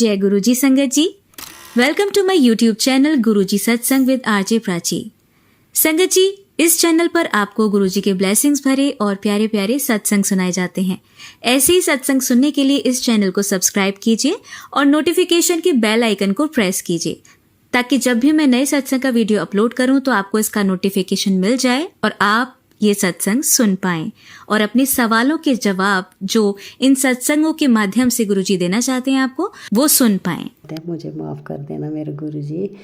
जय गुरुजी संगत जी, welcome to my YouTube channel Guruji सत्संग विद आरजे प्राची। संगत जी, इस चैनल पर आपको गुरुजी के ब्लेसिंग्स भरे और प्यारे प्यारे सत्संग सुनाए जाते हैं। ऐसे ही सत्संग सुनने के लिए इस चैनल को सब्सक्राइब कीजिए और नोटिफिकेशन के बेल आइकन को प्रेस कीजिए, ताकि जब भी मैं नए सत्संग का वीडियो अपलोड करूं तो आपको इसका नोटिफिकेशन मिल जाए और आप ये सत्संग सुन पाएं और अपने सवालों के जवाब जो इन सत्संगों के माध्यम से गुरुजी देना चाहते हैं आपको, वो सुन पाएं। मुझे माफ़ कर देना मेरे गुरुजी।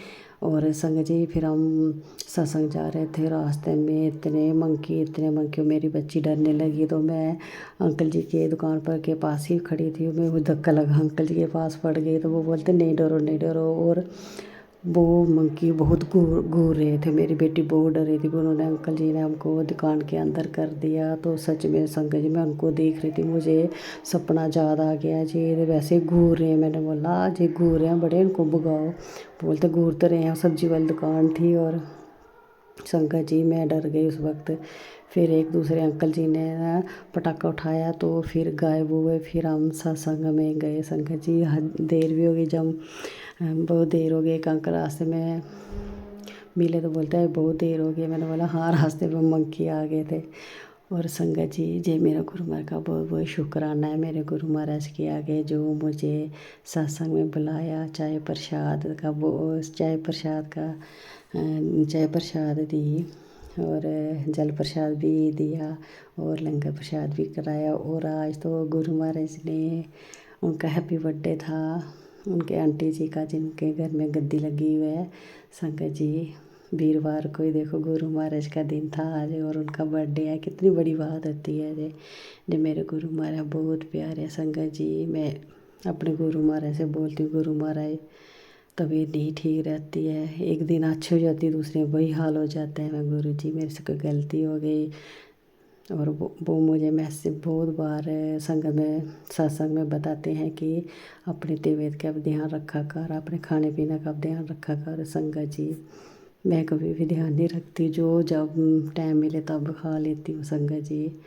और संगत जी, फिर हम सत्संग जा रहे थे, रास्ते में इतने मंकी मेरी बच्ची डरने लगी। तो मैं अंकल जी के दुकान पर के पास ही खड़ी थी, मैं वो धक्का लगा अंकल जी के पास पड़ गई। तो वो बोलते नहीं डरो नहीं डरो। और वो मंकी बहुत घूर रहे थे, मेरी बेटी बहुत डर रही थी। उन्होंने अंकल जी ने हमको दुकान के अंदर कर दिया। तो सच में संगत जी, मैं उनको देख रही थी, मुझे सपना याद आ गया जी, वैसे घूर रहे हैं। मैंने बोला जी घूर रहे हैं बड़े, इनको भगाओ। बोलते घूर तो रहे हैं। सब्जी वाली दुकान थी और संगत जी मैं डर गई उस वक्त। फिर एक दूसरे अंकल जी ने ना पटाखा उठाया तो फिर गायब हुए। फिर हम सत्संग में गए। संगत जी देर भी हो गई, जब बहुत देर हो गई। एक अंकल रास्ते में मिले तो बोलता है बहुत देर हो गई। मैंने बोला हाँ, रास्ते में मंकी आ गए थे। और संगत जी, जय मेरा गुरु महाराज का बहुत बहुत शुक्राना है मेरे गुरु महाराज के आगे, जो मुझे सत्संग में बुलाया। चाय प्रसाद दी और जल प्रसाद भी दिया और लंगर प्रसाद भी कराया। और आज तो गुरु महाराज ने, उनका हैप्पी बर्थडे था, उनके आंटी जी का, जिनके घर में गद्दी लगी हुई है। संगत जी, वीरवार को ही देखो गुरु महाराज का दिन था आज और उनका बर्थडे है। कितनी बड़ी बात होती है जे मेरे गुरु महाराज बहुत प्यारे है। संगत जी, मैं अपने गुरु महाराज से बोलती हूँ, गुरु महाराज तबीयत नहीं ठीक रहती है, एक दिन अच्छी हो जाती है, दूसरे वही हाल हो जाता है। मैं गुरु जी, मेरे से कोई गलती हो गई। और वो मुझे मैसेज बहुत बार संगत में सत्संग में बताते हैं कि अपनी तबीयत का ध्यान रखा कर, अपने खाने पीने का ध्यान रखा कर। संगत जी, मैं कभी भी ध्यान नहीं रखती, जो जब टाइम मिले तब खा लेती हूँ। संगत जी,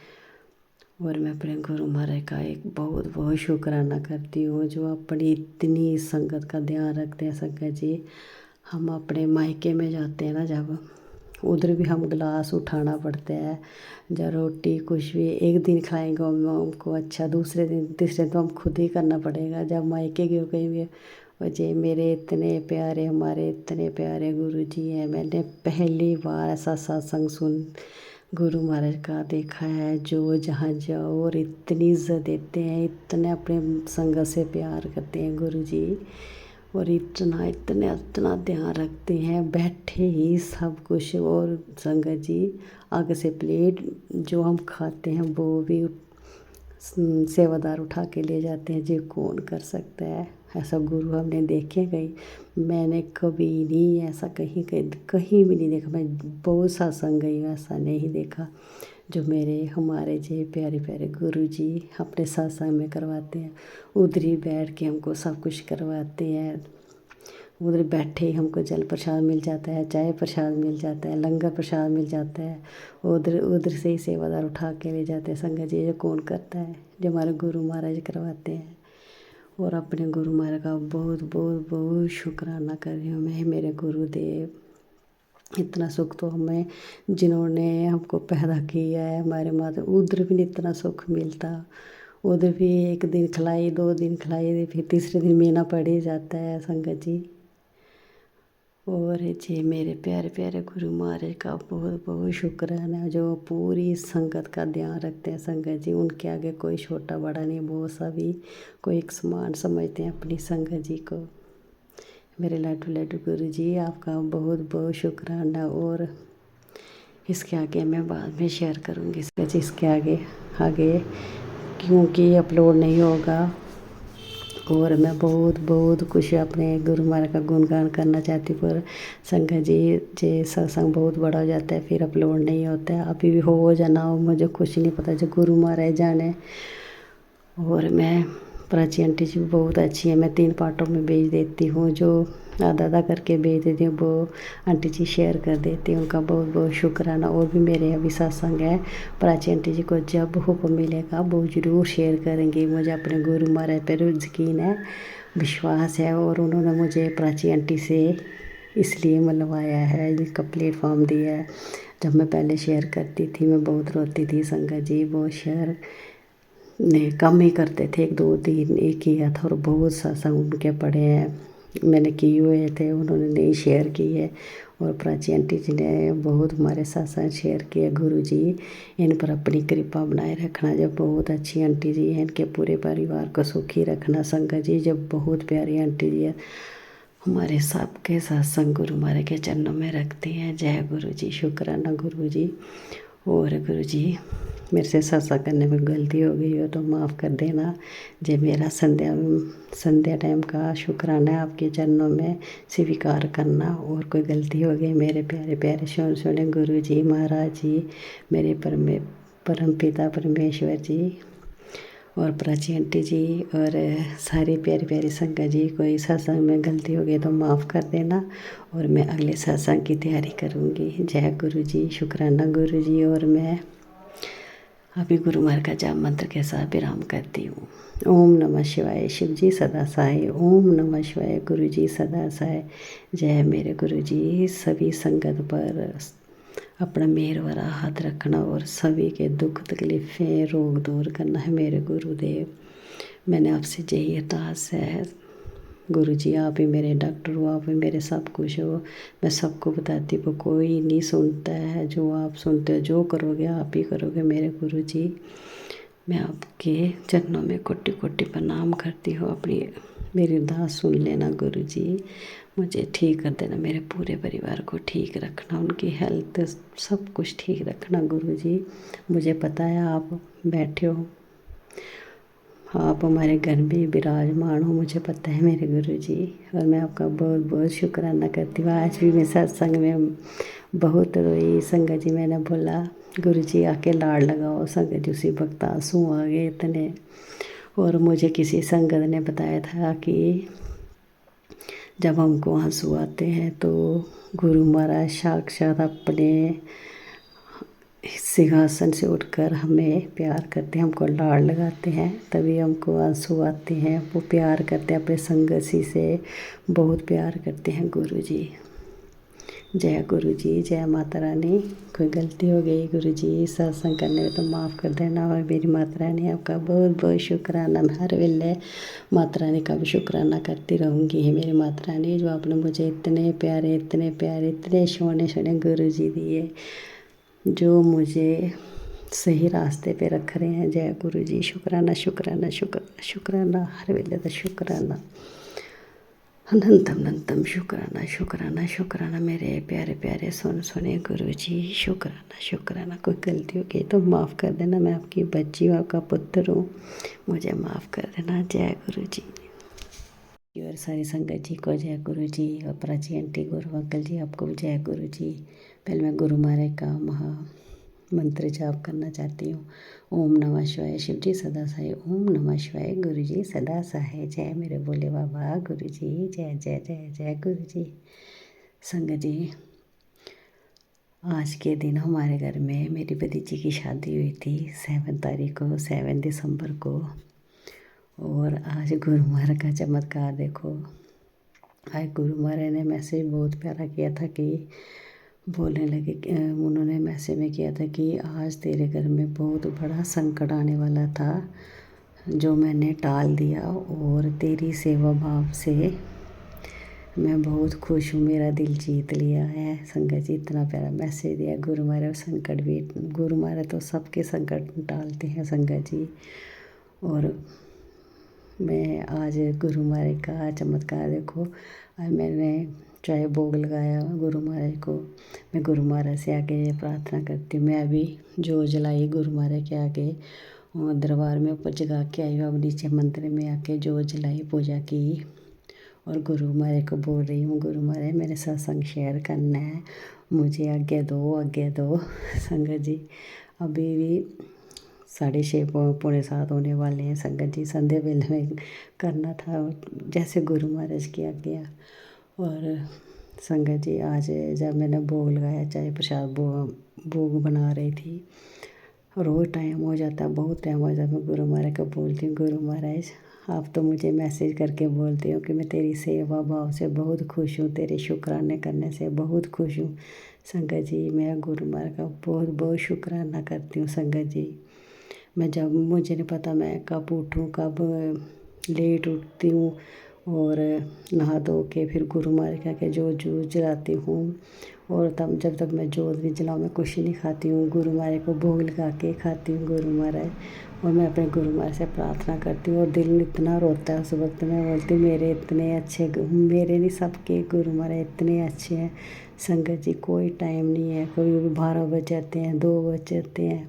और मैं अपने गुरु महाराज का एक बहुत बहुत शुक्राना करती हूँ, जो अपनी इतनी संगत का ध्यान रखते हैं। संगत जी, हम अपने मायके में जाते हैं ना, जब उधर भी हम गिलास उठाना पड़ता है। जब रोटी कुछ भी एक दिन खाएंगे हमको अच्छा, दूसरे दिन तीसरे दिन तो हम खुद ही करना पड़ेगा। जब मायके गए कहीं और जी मेरे इतने प्यारे, हमारे इतने प्यारे गुरु जी हैं। मैंने पहली बार ऐसा सत्संग सुन गुरु महाराज का देखा है, जो जहाँ जाओ और इतनी इज्जत देते हैं, इतने अपने संगत से प्यार करते हैं गुरु जी। और इतना ध्यान रखते हैं, बैठे ही सब कुछ। और संगत जी, आगे से प्लेट जो हम खाते हैं वो भी सेवादार उठा के ले जाते हैं। जी कौन कर सकता है ऐसा? गुरु हमने देखे कहीं, मैंने कभी नहीं ऐसा कहीं भी नहीं देखा। मैं बहुत सत्संग गई हूँ, ऐसा नहीं देखा जो मेरे हमारे जे प्यारे प्यारे गुरु जी अपने सत्संग में करवाते हैं। उधर ही बैठ के हमको सब कुछ करवाते हैं। उधर बैठे ही हमको जल प्रसाद मिल जाता है, चाय प्रसाद मिल जाता है, लंगर प्रसाद मिल जाता है। उधर से ही सेवादार उठा के ले जाते हैं। संगत जी, ये कौन करता है? जो हमारे गुरु महाराज करवाते हैं। और अपने गुरु महाराज का बहुत बहुत बहुत शुक्राना कर रही हूँ मैं, मेरे गुरुदेव। इतना सुख तो हमें, जिन्होंने हमको पैदा किया है, हमारे माता, उधर भी नहीं इतना सुख मिलता। उधर भी एक दिन खिलाई, 2 दिन खिलाई, फिर तीसरे दिन महीना पड़ ही जाता है। संगत जी, और जी मेरे प्यारे प्यारे गुरु महाराज का बहुत बहुत शुक्राना है, जो पूरी संगत का ध्यान रखते हैं। संगत जी, उनके आगे कोई छोटा बड़ा नहीं, वो सभी को एक समान समझते हैं अपनी संगत जी को। मेरे लड्डू गुरु जी, आपका बहुत बहुत शुक्राना। और इसके आगे मैं बाद में शेयर करूँगी इसके आगे क्योंकि अपलोड नहीं होगा। और मैं बहुत बहुत कुछ अपने गुरु महाराज का गुणगान करना चाहती हूँ, पर संगत जी सत्संग बहुत बड़ा हो जाता है, फिर अपलोड नहीं होता है। अभी भी हो या ना हो, मुझे कुछ नहीं पता, जो गुरु महाराज जाने। और मैं प्राची आंटी जी बहुत अच्छी है, मैं 3 पार्टों में भेज देती हूँ, जो आधा करके भेज देती हूँ, वो आंटी जी शेयर कर देती हूँ। उनका बहुत बहुत शुक्राना। और भी मेरे अभी सत्संग है, प्राची आंटी जी को जब हुक्म मिलेगा वो ज़रूर शेयर करेंगे। मुझे अपने गुरु महाराज पर यकीन है, विश्वास है। और उन्होंने मुझे प्राची आंटी से इसलिए मिलवाया है, इनका प्लेटफॉर्म दिया है। जब मैं पहले शेयर करती थी मैं बहुत रोती थी संगत जी, वो शेयर ने कम ही करते थे, 1-2 दिन एक किया था और बहुत सत्संग उनके पढ़े हैं, मैंने किए हुए थे, उन्होंने नहीं शेयर की है। और प्राची आंटी जी ने बहुत हमारे साथ शेयर किया। गुरु जी इन पर अपनी कृपा बनाए रखना, जब बहुत अच्छी आंटी जी हैं, इनके पूरे परिवार को सुखी रखना संगत जी। जब बहुत प्यारी आंटी जी है, हमारे सबके सत्संग गुरु हमारे के चरणों में रखते हैं। जय गुरु जी, शुक्राना गुरु जी। और गुरु जी मेरे से सत्संग करने में गलती हो गई हो तो माफ़ कर देना। जे मेरा संध्या टाइम का शुक्राना है आपके चरणों में स्वीकार करना। और कोई गलती हो गई मेरे प्यारे प्यारे सुने गुरु जी महाराज जी, मेरे परम पिता परमेश्वर जी और प्राची आंटी जी और सारी प्यारी प्यारी संगत जी, कोई सत्संग में गलती हो गई तो माफ़ कर देना। और मैं अगले सत्संग की तैयारी करूँगी। जय गुरु जी, शुक्राना गुरु जी। और मैं अभी गुरु महाराज का जाप मंत्र के साथ विराम करती हूँ। ओम नमः शिवाय, शिव जी सदा सहाय। ओम नमः शिवाय, गुरु जी सदा सहाय। जय मेरे गुरु जी, सभी संगत पर अपना मेहर भरा हाथ रखना और सभी के दुख तकलीफ़ें रोग दूर करना है मेरे गुरुदेव। मैंने आपसे यही अरदास है गुरु जी, आप ही मेरे डॉक्टर हो, आप ही मेरे सब कुछ हो। मैं सबको बताती हूँ, कोई नहीं सुनता है, जो आप सुनते हो जो करोगे आप ही करोगे मेरे गुरु जी। मैं आपके चरणों में कोटि कोटि प्रणाम करती हूँ। अपनी मेरी अरदास सुन लेना गुरु जी, मुझे ठीक कर देना, मेरे पूरे परिवार को ठीक रखना, उनकी हेल्थ सब कुछ ठीक रखना गुरु जी। मुझे पता है आप बैठे हो, आप हमारे घर में विराजमान हो, मुझे पता है मेरे गुरु जी। और मैं आपका बहुत बहुत शुक्राना करती हूँ। आज भी मैं सत्संग में बहुत रोई संगत जी, मैंने बोला गुरु जी आके लाड़ लगाओ। संगत जी उसी वक्त आंसू आ गए इतने। और मुझे किसी संगत ने बताया था कि जब हमको आंसू आते हैं तो गुरु महाराज साक्षात अपने सिंहासन से उठकर हमें प्यार करते हैं, हमको लाड़ लगाते हैं, तभी हमको आंसू आते हैं। वो प्यार करते हैं अपने संगति से, बहुत प्यार करते हैं गुरु जी। जय गुरु जी, जय माता रानी। कोई गलती हो गई गुरु जी सत्संग करने में तो माफ़ कर देना। और मेरी माता रानी आपका बहुत बहुत शुक्राना। मैं हर वेले माता रानी का भी शुक्राना करती रहूँगी। है मेरी माता रानी, जो आपने मुझे इतने प्यारे इतने प्यारे इतने सोने सोने गुरु जी दिए, जो मुझे सही रास्ते पे रख रहे हैं। जय गुरु जी, शुक्राना शुक्राना शुक्राना शुक्राना, हर वेले का शुक्राना, अनंतम अनंतम शुक्राना शुक्राना शुक्राना। मेरे प्यारे प्यारे सुने गुरु जी, शुक्राना शुक्राना। कोई गलती हो गई तो माफ़ कर देना, मैं आपकी बच्ची हूँ, आपका पुत्र हूँ, मुझे माफ़ कर देना। जय गुरु जी। और सारी संगत जी को जय गुरु जी। और प्राची आंटी गुरु अंकल जी आपको भी जय गुरु जी। पहले मैं गुरु महाराज का महा मंत्र जाप करना चाहती हूँ। ओम नमः शिवाय, शिव जी सदा सहाय। ओम नमः शिवाय, गुरु जी सदा सहाय। जय मेरे बोले बाबा गुरु जी, जय जय जय जय गुरु जी। संगत जी, आज के दिन हमारे घर में मेरी भतीजी की शादी हुई थी 7 तारीख को, 7 दिसंबर को। और आज गुरु महाराज का चमत्कार देखो। आज गुरु महाराज ने मैसेज बहुत प्यारा किया था कि बोलने लगे, उन्होंने मैसेज में किया था कि आज तेरे घर में बहुत बड़ा संकट आने वाला था, जो मैंने टाल दिया और तेरी सेवा भाव से मैं बहुत खुश हूँ, मेरा दिल जीत लिया है। संगत जी इतना प्यारा मैसेज दिया गुरु महाराज। संकट भी, गुरु महाराज तो सबके संकट टालते हैं संगत जी। और मैं आज गुरु महाराज का चमत्कार देखो। आज मैंने चाहे भोग लगाया गुरु महाराज को, मैं गुरु महाराज से आगे प्रार्थना करती हूँ। मैं अभी जो जलाई गुरु महाराज के आगे दरबार में ऊपर जगा के आई हूँ, अब नीचे मंदिर में आके जो जलाई पूजा की और गुरु महाराज को बोल रही हूँ, गुरु महाराज मेरे सत्संग शेयर करना है, मुझे आज्ञा दो आज्ञा दो। संगत जी अभी भी 6:30 पौने 7 होने वाले हैं संगत जी। संध्या बेल में करना था जैसे गुरु महाराज की आज्ञा। और संगत जी आज जब मैंने भोग लगाया, चाहे प्रसाद भोग बना रही थी, रोज़ टाइम हो जाता है, बहुत टाइम हो जाता है, मैं गुरु महाराज को बोलती हूँ गुरु महाराज आप तो मुझे मैसेज करके बोलते हो कि मैं तेरी सेवा भाव से बहुत खुश हूँ, तेरे शुक्राने करने से बहुत खुश हूँ। संगत जी, मैं गुरु महाराज का बहुत बहुत शुक्राना करती हूँ। संगत जी, मैं जब मुझे नहीं पता मैं कब उठूँ, कब लेट उठती हूँ और नहा धो के फिर गुरु महाराज के जोत जूत जलाती हूँ। और तब जब तक मैं जोत नहीं जलाऊँ मैं कुछ नहीं खाती हूँ। गुरु महाराज को भोग लगा के खाती हूँ गुरु महाराज। और मैं अपने गुरु महाराज से प्रार्थना करती हूँ और दिल इतना रोता है उस वक्त। मैं बोलती हूँ मेरे इतने अच्छे, मेरे नहीं सबके गुरु महाराज इतने अच्छे हैं। संगत जी, कोई टाइम नहीं है, कभी कभी 12 बज जाते हैं, 2 बज जाते हैं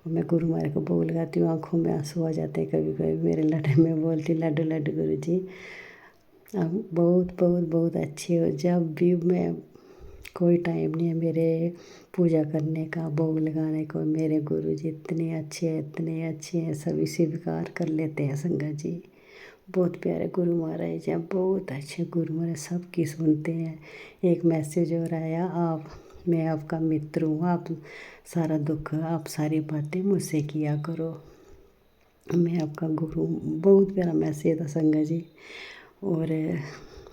और मैं गुरु महाराज को भोग लगाती हूँ। आँखों में आंसू आ जाते हैं कभी कभी मेरे लड्डू में। बोलती लड्डू लड्डू गुरु जी आप बहुत बहुत बहुत अच्छे हो। जब भी मैं, कोई टाइम नहीं है मेरे पूजा करने का, भोग लगाने को। मेरे गुरु जी इतने अच्छे हैं, इतने अच्छे हैं, सभी स्वीकार कर लेते हैं। संगत जी, बहुत प्यारे गुरु महाराज जी, बहुत अच्छे गुरु महाराज, सबकी सुनते हैं। एक मैसेज और आया, आप, मैं आपका मित्र हूँ, आप सारा दुख, आप सारी बातें मुझसे किया करो, मैं आपका गुरु हूँ। बहुत प्यारा मैसेज था संगत जी।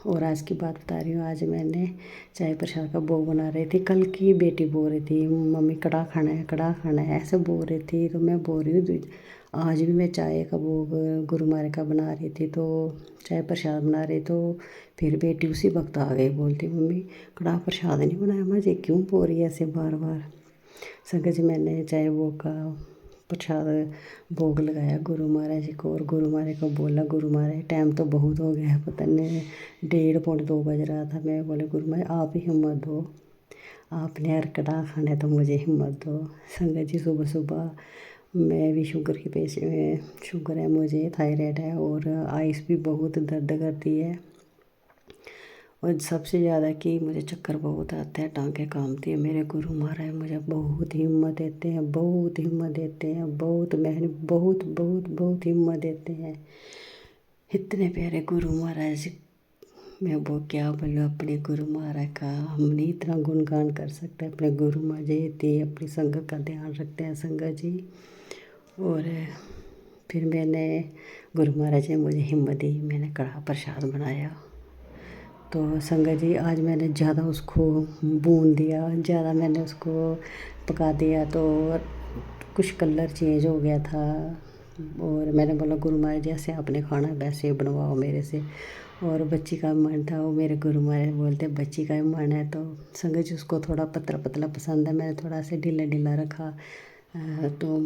और आज की बात बता रही हूँ। आज मैंने चाय प्रसाद का भोग बना रही थी। कल की बेटी बोल रही थी मम्मी कड़ाह खाना है, कड़ाह खाना है, ऐसे बोल रही थी। तो मैं बोल रही हूँ आज भी मैं चाय का भोग गुरु महाराज का बना रही थी, तो चाय प्रसाद बना रही। तो फिर बेटी उसी वक्त आ गई, बोलती मम्मी कड़ाह प्रसाद नहीं बनाया, मुझे क्यों बोल रही है ऐसे बार बार। संगत जी, मैंने चाय वो का प्रसाद भोग लगाया गुरु महाराज जी को और गुरु महाराज को बोला, गुरु महाराज टाइम तो बहुत हो गया है, पता नहीं 1:30-2 बज रहा था। मैं बोले गुरु महाराज आप ही हिम्मत दो, आपने हर कड़ाह खाना है तो मुझे हिम्मत दो। संगत जी, सुबह सुबह मैं भी शुगर की पेशेंट, शुगर है मुझे, थायराइड है और आइस भी बहुत दर्द करती है। और सबसे ज़्यादा कि मुझे चक्कर बहुत आते हैं, टाँगें कामती है। मेरे गुरु महाराज मुझे बहुत हिम्मत देते हैं, बहुत हिम्मत देते हैं, बहुत मेहनत, बहुत बहुत बहुत हिम्मत देते हैं। इतने प्यारे गुरु महाराज, मैं वो क्या बोलूँ अपने गुरु महाराज का। हम नहीं इतना गुणगान कर सकते अपने गुरु महाराज जी, अपनी संगत का ध्यान रखते हैं संगत जी। और फिर मैंने, गुरु महाराज ने मुझे हिम्मत दी, मैंने कड़ाह प्रसाद बनाया। तो संगत जी, आज मैंने ज़्यादा उसको भून दिया, ज़्यादा मैंने उसको पका दिया तो कुछ कलर चेंज हो गया था। और मैंने बोला गुरु महाराज जैसे आपने खाना वैसे बनवाओ मेरे से। और बच्ची का मन था, वो मेरे गुरु महाराज बोलते बच्ची का मन है। तो संगत जी, उसको थोड़ा पतला पतला पसंद है, मैंने थोड़ा सा ढीला ढीला रखा। तो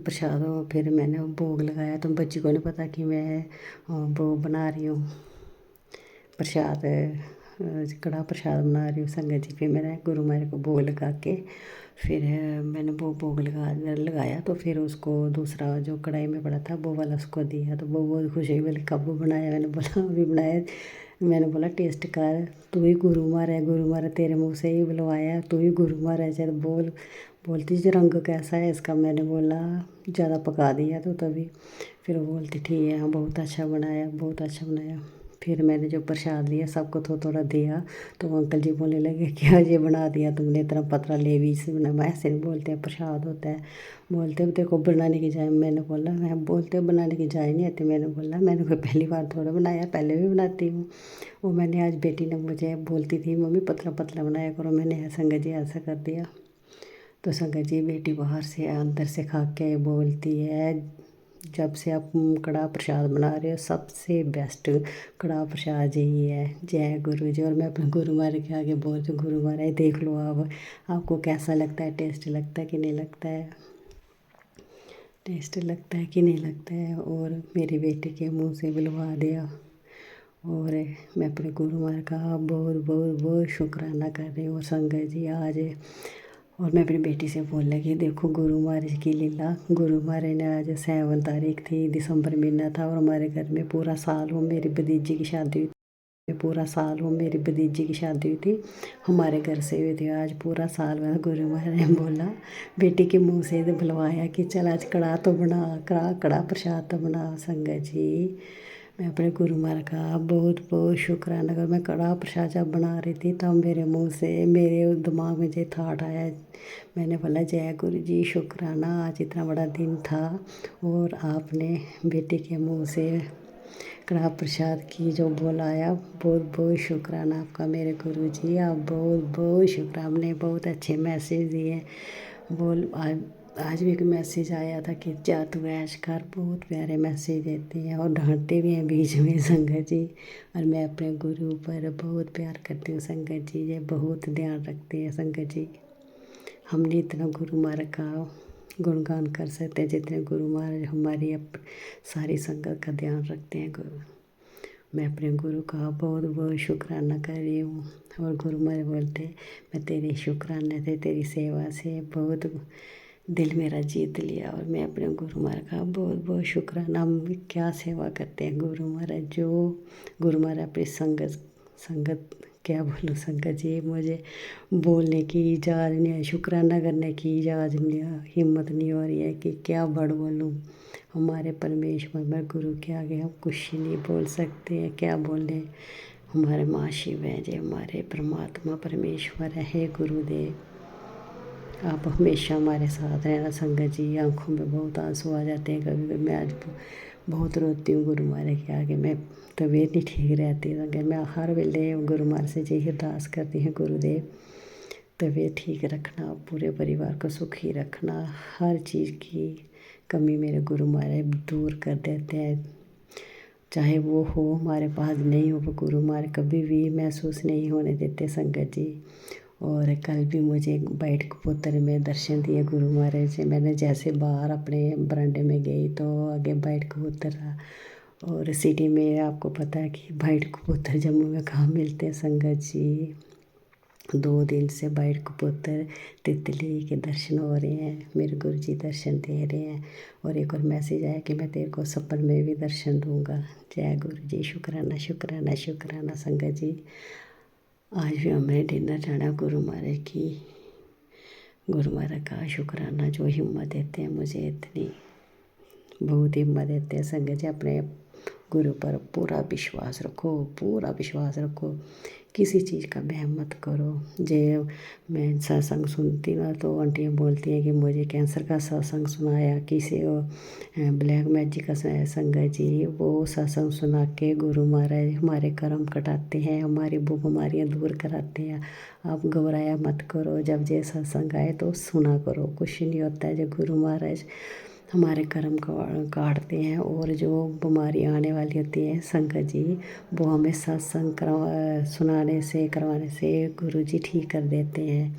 प्रसाद फिर मैंने भोग लगाया। तो बच्ची को नहीं पता कि मैं भोग बना रही हूँ, प्रसाद, कड़ाह प्रसाद बना रही हूँ संगत जी। फिर मैंने गुरु महाराज को भोग लगा के फिर मैंने वो भोग लगाया। तो फिर उसको दूसरा जो कढ़ाई में पड़ा था वो वाला उसको दिया। तो वो बहुत खुश हुई, बोले कब बनाया, मैंने बोला अभी बनाया। मैंने बोला टेस्ट कर, तू ही गुरु महाराज, गुरु महाराज तेरे मुँह से ही बुलवाया, तू ही गुरु महाराज है। बोल, बोलती जी रंग कैसा है इसका, मैंने बोला ज़्यादा पका दिया तो तभी। फिर वो बोलती ठीक है, हाँ बहुत अच्छा बनाया, बहुत अच्छा बनाया। फिर मैंने जो प्रसाद लिया सबको थोड़ा थोड़ा दिया। तो वो अंकल जी बोलने लगे क्या ये बना दिया तुमने, इतना पतला लेवी से बना। मैं ऐसे नहीं बोलते हैं, प्रसाद होता है। बोलते देखो बनाने की जाए, मैंने बोला मैं, बोलते बनाने की जाए नहीं आती। मैंने बोला मैंने कोई पहली बार थोड़ा बनाया, पहले भी बनाती हूँ। वो मैंने आज बेटी ने मुझे बोलती थी मम्मी पतला पतला बनाया करो, मैंने संगत जी ऐसा कर दिया। तो संगत जी, बेटी बाहर से अंदर से खा के बोलती है जब से आप कड़ाह प्रसाद बना रहे हो सबसे बेस्ट कड़ाह प्रसाद यही है, जय गुरु जी। और मैं अपने गुरु महाराज के आगे बोलती हूँ गुरु महाराज देख लो आप, आपको कैसा लगता है, टेस्ट लगता है कि नहीं लगता है, टेस्ट लगता है कि नहीं लगता है। और मेरी बेटी के मुंह से बुलवा दिया। और मैं अपने गुरु महाराज का बहुत बहुत बहुत शुक्राना कर रही हूँ संगत जी आज। और मैं अपनी बेटी से बोल लगी देखो गुरु महाराज की लीला। गुरु महाराज ने आज 7 तारीख थी, दिसंबर महीना था और हमारे घर में पूरा साल हो मेरी भतीजी की शादी हुई थी, पूरा साल हो मेरी भतीजी की शादी हुई थी, हमारे घर से हुई थी। आज पूरा साल में गुरु महाराज ने बोला, बेटी के मुंह से बुलवाया कि चल आज कड़ाह तो बना, कड़ाह प्रसाद तो बना संगत जी। मैं अपने गुरु महाराज का बहुत बहुत शुक्राना कर। मैं कड़ा प्रसाद जब बना रही थी तब मेरे मुंह से मेरे दिमाग में ये थाट आया। मैंने बोला जय गुरु जी शुक्राना, आज इतना बड़ा दिन था और आपने बेटी के मुंह से कड़ा प्रसाद की जो बोलाया। बहुत बहुत शुक्राना आपका मेरे गुरु जी, आप बहुत बहुत शुक्राना। आपने बहुत अच्छे मैसेज दिए। आज भी एक मैसेज आया था कि जा तू ऐश कर। बहुत प्यारे मैसेज देते हैं और डांटते भी हैं बीच में संगत जी। और मैं अपने गुरु पर बहुत प्यार करती हूँ संगत जी, ये बहुत ध्यान रखते हैं संगत जी। हम नहीं इतना गुरु महाराज का गुणगान कर सकते हैं जितने गुरु महाराज हमारी सारी संगत का ध्यान रखते हैं। गुरु, मैं अपने गुरु का बहुत बहुत शुक्राना कर रही हूँ। और गुरु महाराज बोलते मैं तेरे शुक्राने से, तेरी सेवा से बहुत दिल मेरा जीत लिया। और मैं अपने गुरु महाराज का बहुत बहुत शुक्राना। हम क्या सेवा करते हैं गुरु महाराज, जो गुरु महाराज अपनी संगत क्या बोलूँ संगत जी, मुझे बोलने की इजाज़त नहीं है, शुक्राना करने की इजाज़त नहीं है, हिम्मत नहीं हो रही है कि क्या बड़ बोलूँ। हमारे परमेश्वर में गुरु के आगे हम कुछ नहीं बोल सकते हैं, क्या बोलें। हमारे माँ शिव हैं जी, हमारे परमात्मा परमेश्वर है। हे गुरुदेव, आप हमेशा हमारे साथ रहना संगत जी। आँखों में बहुत आंसू आ जाते हैं कभी कभी। मैं आज बहुत रोती हूँ गुरु महाराज के आगे। मैं तबीयत नहीं ठीक रहती संगत। मैं हर वेले गुरु महाराज से यही अरदास करती हूँ, गुरुदेव तबीयत ठीक रखना, पूरे परिवार को सुखी रखना। हर चीज़ की कमी मेरे गुरु महाराज दूर कर देते हैं। चाहे वो हो हमारे पास नहीं हो, वो गुरु महाराज कभी भी महसूस नहीं होने देते संगत जी। और कल भी मुझे बैठ कबूतर में दर्शन दिए गुरु महाराज से। मैंने जैसे बाहर अपने बरामदे में गई तो आगे बैठ कबूतर था। और सिटी में आपको पता है कि बैठ कबूतर जम्मू में कहाँ मिलते हैं संगत जी। 2 दिन से बैठ कबूतर तितली के दर्शन हो रहे हैं, मेरे गुरु जी दर्शन दे रहे हैं। और एक और मैसेज आया कि मैं तेरे को सपन में भी दर्शन दूंगा। जय गुरु जी, शुक्राना शुक्राना शुक्राना संगत जी। आज भी हमने डिनर जाना गुरु महाराज की। गुरु महाराज का शुक्राना, जो हिम्मत देते हैं मुझे इतनी, बहुत हिम्मत देते हैं संगत जी। अपने गुरु पर पूरा विश्वास रखो, पूरा विश्वास रखो, किसी चीज़ का वहम मत करो। जे मैं सत्संग सुनती ना तो आंटियाँ बोलती हैं कि मुझे कैंसर का सत्संग सुनाया, किसी ब्लैक मैजिक का सुनाया संगत जी। वो सत्संग सुना के गुरु महाराज हमारे कर्म कटाते हैं, हमारी वो बीमारियाँ दूर कराते हैं। आप घबराया मत करो, जब जे सत्संग आए तो सुना करो, कुछ नहीं होता है। जो गुरु महाराज हमारे कर्म काटते हैं और जो बीमारी आने वाली होती है संगत जी, वो हमें सत्संग सुनाने से करवाने से गुरु जी ठीक कर देते हैं।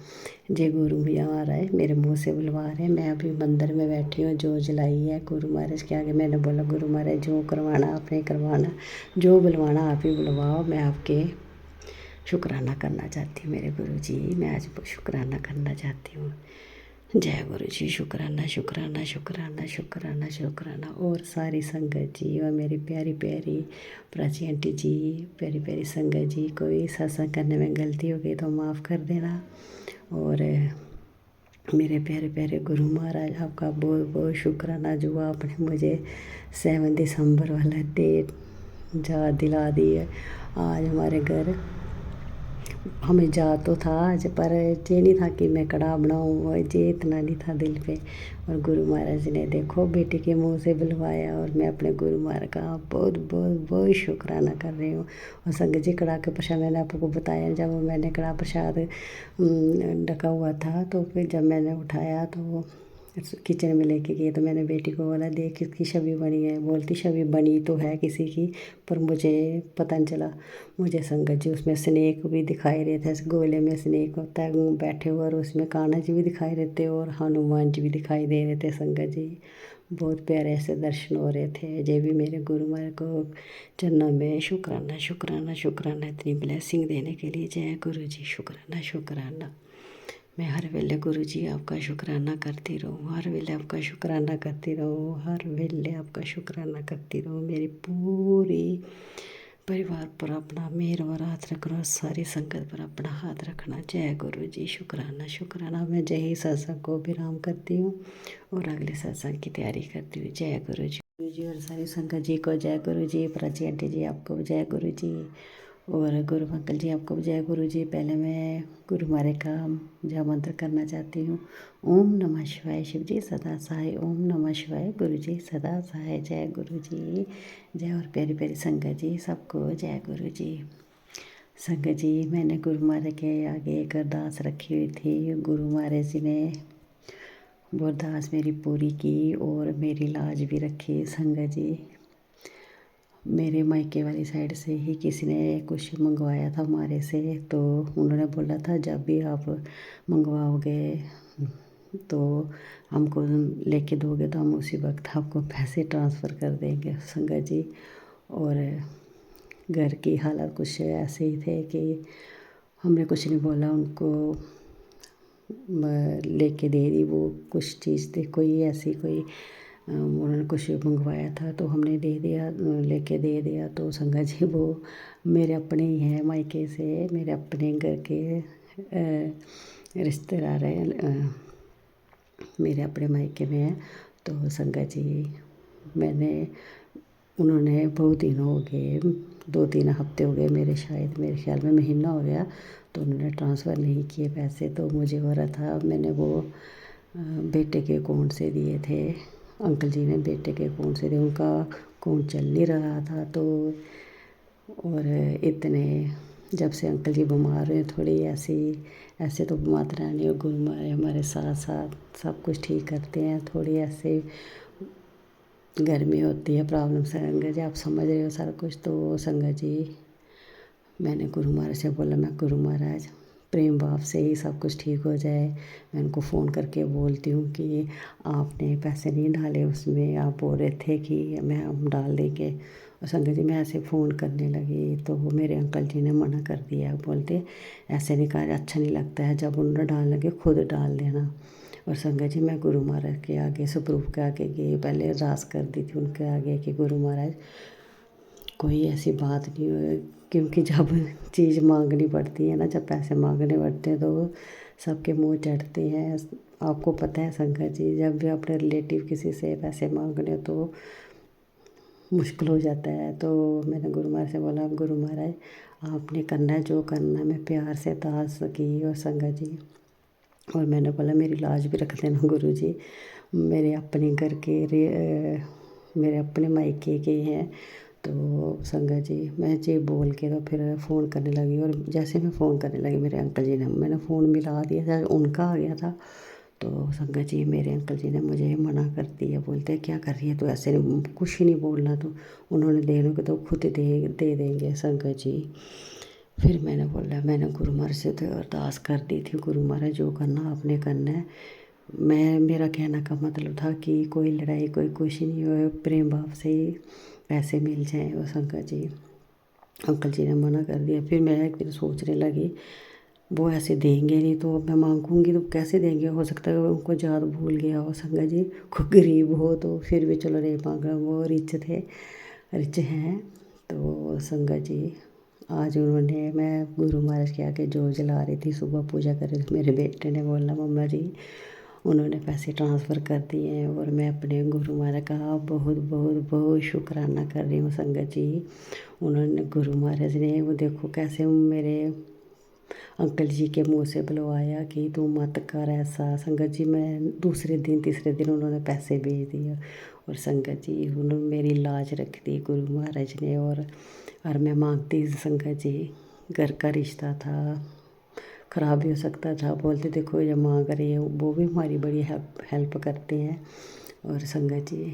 जे गुरु भी आ रहा है मेरे मुंह से बुलवा रहे हैं। मैं अभी मंदिर में बैठी हूँ, जो जलाई है गुरु महाराज के आगे। मैंने बोला गुरु महाराज जो करवाना आपने करवाना, जो बुलवाना आप ही बुलवाओ। मैं आपके शुक्राना करना चाहती हूँ मेरे गुरु जी, मैं आज शुक्राना करना चाहती हूँ। जय गुरु जी, शुक्राना शुक्राना शुक्राना शुक्राना शुक्राना। और सारी संगत जी और मेरी प्यारी प्यारी प्राची आंटी जी, प्यारी प्यारी संगत जी, कोई सत्संग करने में गलती हो गई तो माफ़ कर देना। और मेरे प्यारे प्यारे गुरु महाराज, आपका बहुत बहुत शुक्राना जो आपने मुझे 7 दिसंबर वाला डेट याद दिला दी है। आज हमारे घर हमें याद तो था आज, पर ये नहीं था कि मैं कड़ा बनाऊँ, ये इतना नहीं था दिल पे। और गुरु महाराज ने देखो बेटी के मुंह से बुलवाया। और मैं अपने गुरु महाराज का बहुत बहुत बहुत शुक्राना कर रही हूँ। और संगत जी कड़ा के प्रसाद मैंने आपको बताया, जब मैंने कड़ा प्रसाद ढका हुआ था तो फिर जब मैंने उठाया तो किचन में लेके गई तो मैंने बेटी को बोला देख किसकी छवि बनी है। बोलती छवि बनी तो है किसी की, पर मुझे पता नहीं चला। मुझे संगत जी उसमें स्नेक भी दिखाई रहे थे, गोले में स्नेक होता है बैठे हुए, और उसमें कान्हा जी भी दिखाई रहे थे और हनुमान जी भी दिखाई दे रहे थे संगत जी। बहुत प्यारे ऐसे दर्शन हो रहे थे। ये भी मेरे गुरु महाराज को चरणों में शुक्राना शुक्राना शुक्राना, इतनी ब्लेसिंग देने के लिए। जय गुरु जी, शुक्राना शुक्राना। मैं हर वेले गुरु जी आपका शुक्राना करती रहूँ, हर वेले आपका शुक्राना करती रहूँ, हर वेले आपका शुक्राना करती रहूँ। मेरी पूरी परिवार पर अपना मेहर और हाथ रखना, सारी संगत पर अपना हाथ रखना। जय गुरु जी, शुक्राना शुक्राना। मैं जय ही सत्संग को विराम करती हूँ और अगले सत्संग की तैयारी करती हूँ। जय गुरु जी। गुरु जी और सारी संगत जी को जय गुरु जी। प्राची आंटी जी आपको भी जय गुरु जी और गुरु अंकल जी आपको भी जय गुरु जी। पहले मैं गुरु मारे का जय मंत्र करना चाहती हूँ। ओम नमः शिवाय शिव जी सदा सहाय। ओम नमः शिवाय गुरु जी सदा सहाय। जय गुरु जी जय। और प्यारी प्यारी संगत जी सबको जय गुरु जी। संगत जी मैंने गुरु महाराज के आगे एक अरदास रखी हुई थी। गुरु महाराज जी ने वो अरदास मेरी पूरी की और मेरी लाज भी रखी। संगत जी मेरे मायके वाली साइड से ही किसी ने कुछ मंगवाया था हमारे से, तो उन्होंने बोला था जब भी आप मंगवाओगे तो हमको लेके दोगे तो हम उसी वक्त आपको पैसे ट्रांसफ़र कर देंगे। संगत जी और घर की हालात कुछ ऐसे ही थे कि हमने कुछ नहीं बोला, उनको लेके दे दी वो कुछ चीज़ थी, कोई ऐसी कोई उन्होंने कुछ मंगवाया था तो हमने दे दिया, लेके दे दिया। तो संगत जी वो मेरे अपने ही हैं मायके से, मेरे अपने घर के रिश्तेदार हैं, मेरे अपने मायके में हैं। तो संगत जी मैंने उन्होंने बहुत दिन हो गए, 2-3 हफ्ते हो गए मेरे ख्याल में महीना हो गया, तो उन्होंने ट्रांसफ़र नहीं किए पैसे। तो मुझे हो रहा था मैंने वो बेटे के अकाउंट से दिए थे, अंकल जी ने बेटे के अकाउंट से दिए, उनका अकाउंट चल नहीं रहा था। तो और इतने जब से अंकल जी बीमार हुए थोड़ी ऐसे तो मात्रा नहीं, और गुरु महाराज हमारे साथ साथ सब कुछ ठीक करते हैं। थोड़ी ऐसे गर्मी होती है प्रॉब्लम संगत जी आप समझ रहे हो सारा कुछ। तो संगत जी मैंने गुरु महाराज से बोला, मैं गुरु महाराज प्रेम भाव से ही सब कुछ ठीक हो जाए। मैं उनको फ़ोन करके बोलती हूँ कि आपने पैसे नहीं डाले उसमें, आप बोल रहे थे कि हम डाल देंगे। और संगत जी मैं ऐसे फ़ोन करने लगी तो वो मेरे अंकल जी ने मना कर दिया, बोलते ऐसे नहीं कहा, अच्छा नहीं लगता है, जब उन्होंने डालने लगे खुद डाल देना। और संगत जी मैं गुरु महाराज के आगे स्वरूप के आगे गई, पहले अरदास कर दी थी उनके आगे कि गुरु महाराज कोई ऐसी बात नहीं हो, क्योंकि जब चीज़ मांगनी पड़ती है ना, जब पैसे मांगने पड़ते हैं तो सबके मुंह चढ़ते हैं। आपको पता है संगत जी जब भी अपने रिलेटिव किसी से पैसे मांगने तो मुश्किल हो जाता है। तो मैंने गुरु महाराज से बोला, गुरु महाराज आपने करना है जो करना है। मैं प्यार से अरदास की और संगत जी और मैंने बोला मेरी लाज भी रख देना गुरु जी, मेरे अपने घर के मेरे अपने मायके के हैं। तो संगत जी मैं जी बोल के तो फिर फ़ोन करने लगी, और जैसे मैं फ़ोन करने लगी मेरे अंकल जी ने, मैंने फ़ोन मिला दिया था, उनका आ गया था। तो संगत जी मेरे अंकल जी ने मुझे मना कर दिया, बोलते क्या कर रही है तो ऐसे नहीं, कुछ ही नहीं बोलना, तो उन्होंने देने को तो खुद दे देंगे। संगत जी फिर मैंने बोला, मैंने गुरु महाराज से तो अरदास कर दी थी, गुरु महाराज जो करना आपने करना है। मेरा कहने का मतलब था कि कोई लड़ाई कोई कुछ नहीं हो, प्रेम भाव से ही पैसे मिल जाएँ। और संगत जी अंकल जी ने मना कर दिया। फिर मैं एक दिन सोचने लगी वो ऐसे देंगे नहीं तो मैं मांगूंगी तो कैसे देंगे, हो सकता है उनको याद भूल गया हो। संगत जी खूब गरीब हो तो फिर भी चलो नहीं मांगा, वो रिच हैं। तो संगत जी आज उन्होंने, मैं गुरु महाराज के आगे जो जला रही थी, सुबह पूजा कर रही थी, मेरे बेटे ने बोला मम्मा जी उन्होंने पैसे ट्रांसफ़र कर दिए हैं, और मैं अपने गुरु महाराज का बहुत बहुत बहुत शुक्राना कर रही हूँ। संगत जी उन्होंने गुरु महाराज ने वो देखो कैसे मेरे अंकल जी के मुंह से बुलवाया कि तू मत कर ऐसा। संगत जी मैं दूसरे दिन तीसरे दिन उन्होंने पैसे भेज दिए, और संगत जी उन्होंने मेरी लाज रख दी गुरु महाराज ने। और मैं मांगती संगत जी, घर का रिश्ता था, ख़राब भी हो सकता था, बोलते देखो ये मांग रही है, वो भी हमारी बड़ी हेल्प करते हैं। और संगत जी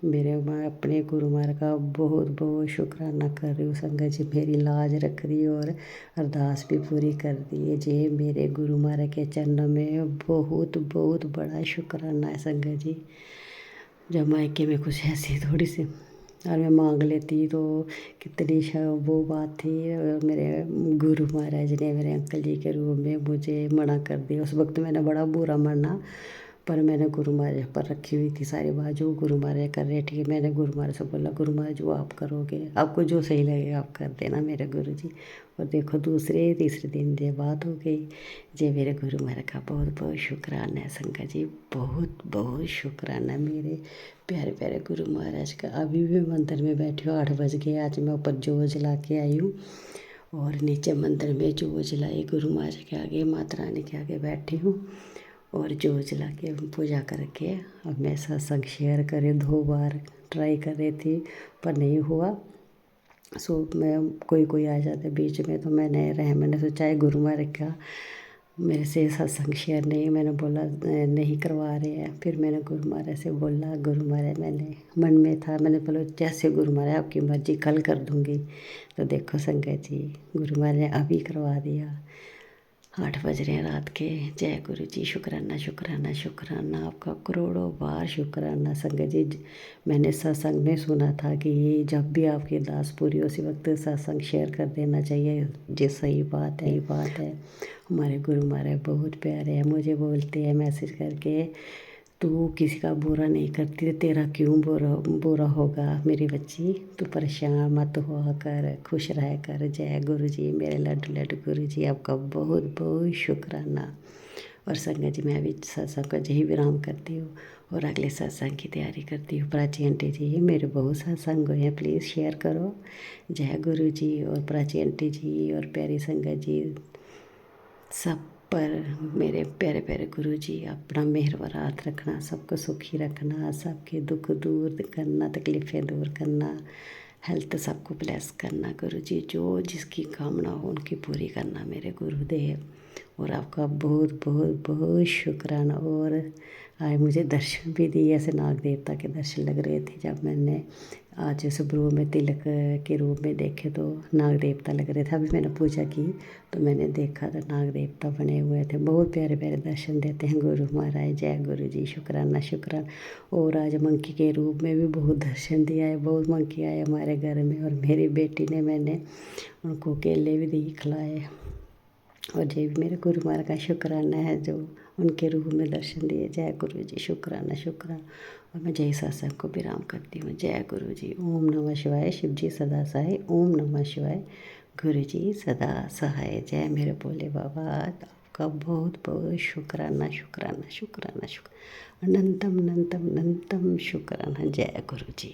मैं अपने गुरु महाराज का बहुत बहुत शुक्राना कर रही हूँ। संगत जी मेरी लाज रख दी और अरदास भी पूरी कर दी है जी। मेरे गुरु महाराज के चरणों में बहुत बहुत बड़ा शुक्राना है संगत जी। जब मायके में कुछ ऐसी थोड़ी सी और मैं मांग लेती तो कितनी वो बात थी, और मेरे गुरु महाराज ने मेरे अंकल जी के रूप में मुझे मना कर दिया। उस वक्त मैंने बड़ा बुरा माना, पर मैंने गुरु महाराज पर रखी हुई थी सारी बात, जो गुरु महाराज कर रहे थे। मैंने गुरु महाराज से बोला, गुरु महाराज जो आप करोगे, आपको जो सही लगेगा आप कर देना मेरे गुरु जी। और देखो दूसरे तीसरे दिन ये बात हो गई। जे मेरे गुरु महाराज का बहुत बहुत शुक्राना है संगत जी, बहुत बहुत शुक्राना मेरे प्यारे प्यारे गुरु महाराज का। अभी भी मंदिर में बैठी हूँ, 8 बज गए। आज मैं ऊपर जोत जला के आई हूँ और नीचे मंदिर में जोत जलाई, गुरु महाराज के आगे माता रानी के आगे बैठी हूँ और जोत जला के पूजा करके अब मैं सत्संग शेयर करे। 2 बार ट्राई कर रही थी पर नहीं हुआ। सो मैं कोई आ जाता बीच में तो मैंने सोचा है गुरु महाराज का मेरे से सत्संग शेयर नहीं, मैंने बोला नहीं करवा रहे हैं। फिर मैंने गुरु महाराज से बोला, गुरु महाराज मैंने मन में था, मैंने बोला जैसे गुरु महाराज आपकी मर्जी, कल कर दूँगी। तो देखो संगत जी, गुरु महाराज ने अभी करवा दिया। 8 बज रहे हैं रात के। जय गुरु जी, शुक्राना शुक्राना शुक्राना, आपका करोड़ों बार शुक्राना संगत जी। मैंने सत्संग में सुना था कि जब भी आपकी अरदास पूरी हो उसी वक्त सत्संग शेयर कर देना चाहिए। जी सही बात है, बात है। हमारे गुरु महाराज बहुत प्यारे हैं, मुझे बोलते हैं मैसेज करके, तू किसी का बुरा नहीं करती तो तेरा क्यों बुरा होगा मेरी बच्ची, तू परेशान मत हुआ कर, खुश रह कर। जय गुरु जी, मेरे लड्डू लड्डू गुरु जी, आपका बहुत बहुत शुक्राना। और संगत जी मैं भी सत्संग का यही विराम करती हूँ और अगले सत्संग की तैयारी करती हूँ। प्राची आंटी जी मेरे बहुत सत्संग हुए हैं, प्लीज़ शेयर करो। जय गुरु जी और प्राची आंटी जी और प्यारी संगत जी सब पर मेरे प्यारे प्यारे गुरु जी अपना मेहर भरा हाथ रखना, सबको सुखी रखना, सबके दुख दूर करना, तकलीफ़ें दूर करना, हेल्थ सबको ब्लेस करना। गुरु जी जो जिसकी कामना हो उनकी पूरी करना मेरे गुरुदेव। और आपका बहुत बहुत बहुत शुक्राना। और आज मुझे दर्शन भी दिए, ऐसे नाग देवता के दर्शन लग रहे थे जब मैंने आज सुबह में तिलक के रूप में देखे तो नाग देवता लग रहे थे। अभी मैंने पूजा की तो मैंने देखा तो नाग देवता बने हुए थे। बहुत प्यारे प्यारे दर्शन देते हैं गुरु महाराज। जय गुरु जी, शुक्राना शुक्राना। और आज मंकी के रूप में भी बहुत दर्शन दिया है, बहुत मंकी आए हमारे घर में। और मेरी बेटी ने मैंने उनको केले भी दिए खिलाए। और ये भी मेरे गुरु महाराज का शुक्राना है जो उनके रूप में दर्शन दिए। जय गुरु जी, शुक्राना शुक्राना। और मैं जय सत्संग को विराम करती हूँ। जय गुरु जी। ओम नमः शिवाय। शिव जी सदा सहाय। ओम नमः शिवाय। गुरु जी सदा सहाय। जय मेरे भोले बाबा, आपका बहुत बहुत शुक्राना शुक्राना शुक्राना शुक्र अनंतम अनंतम अनंतम शुक्राना। जय गुरु जी।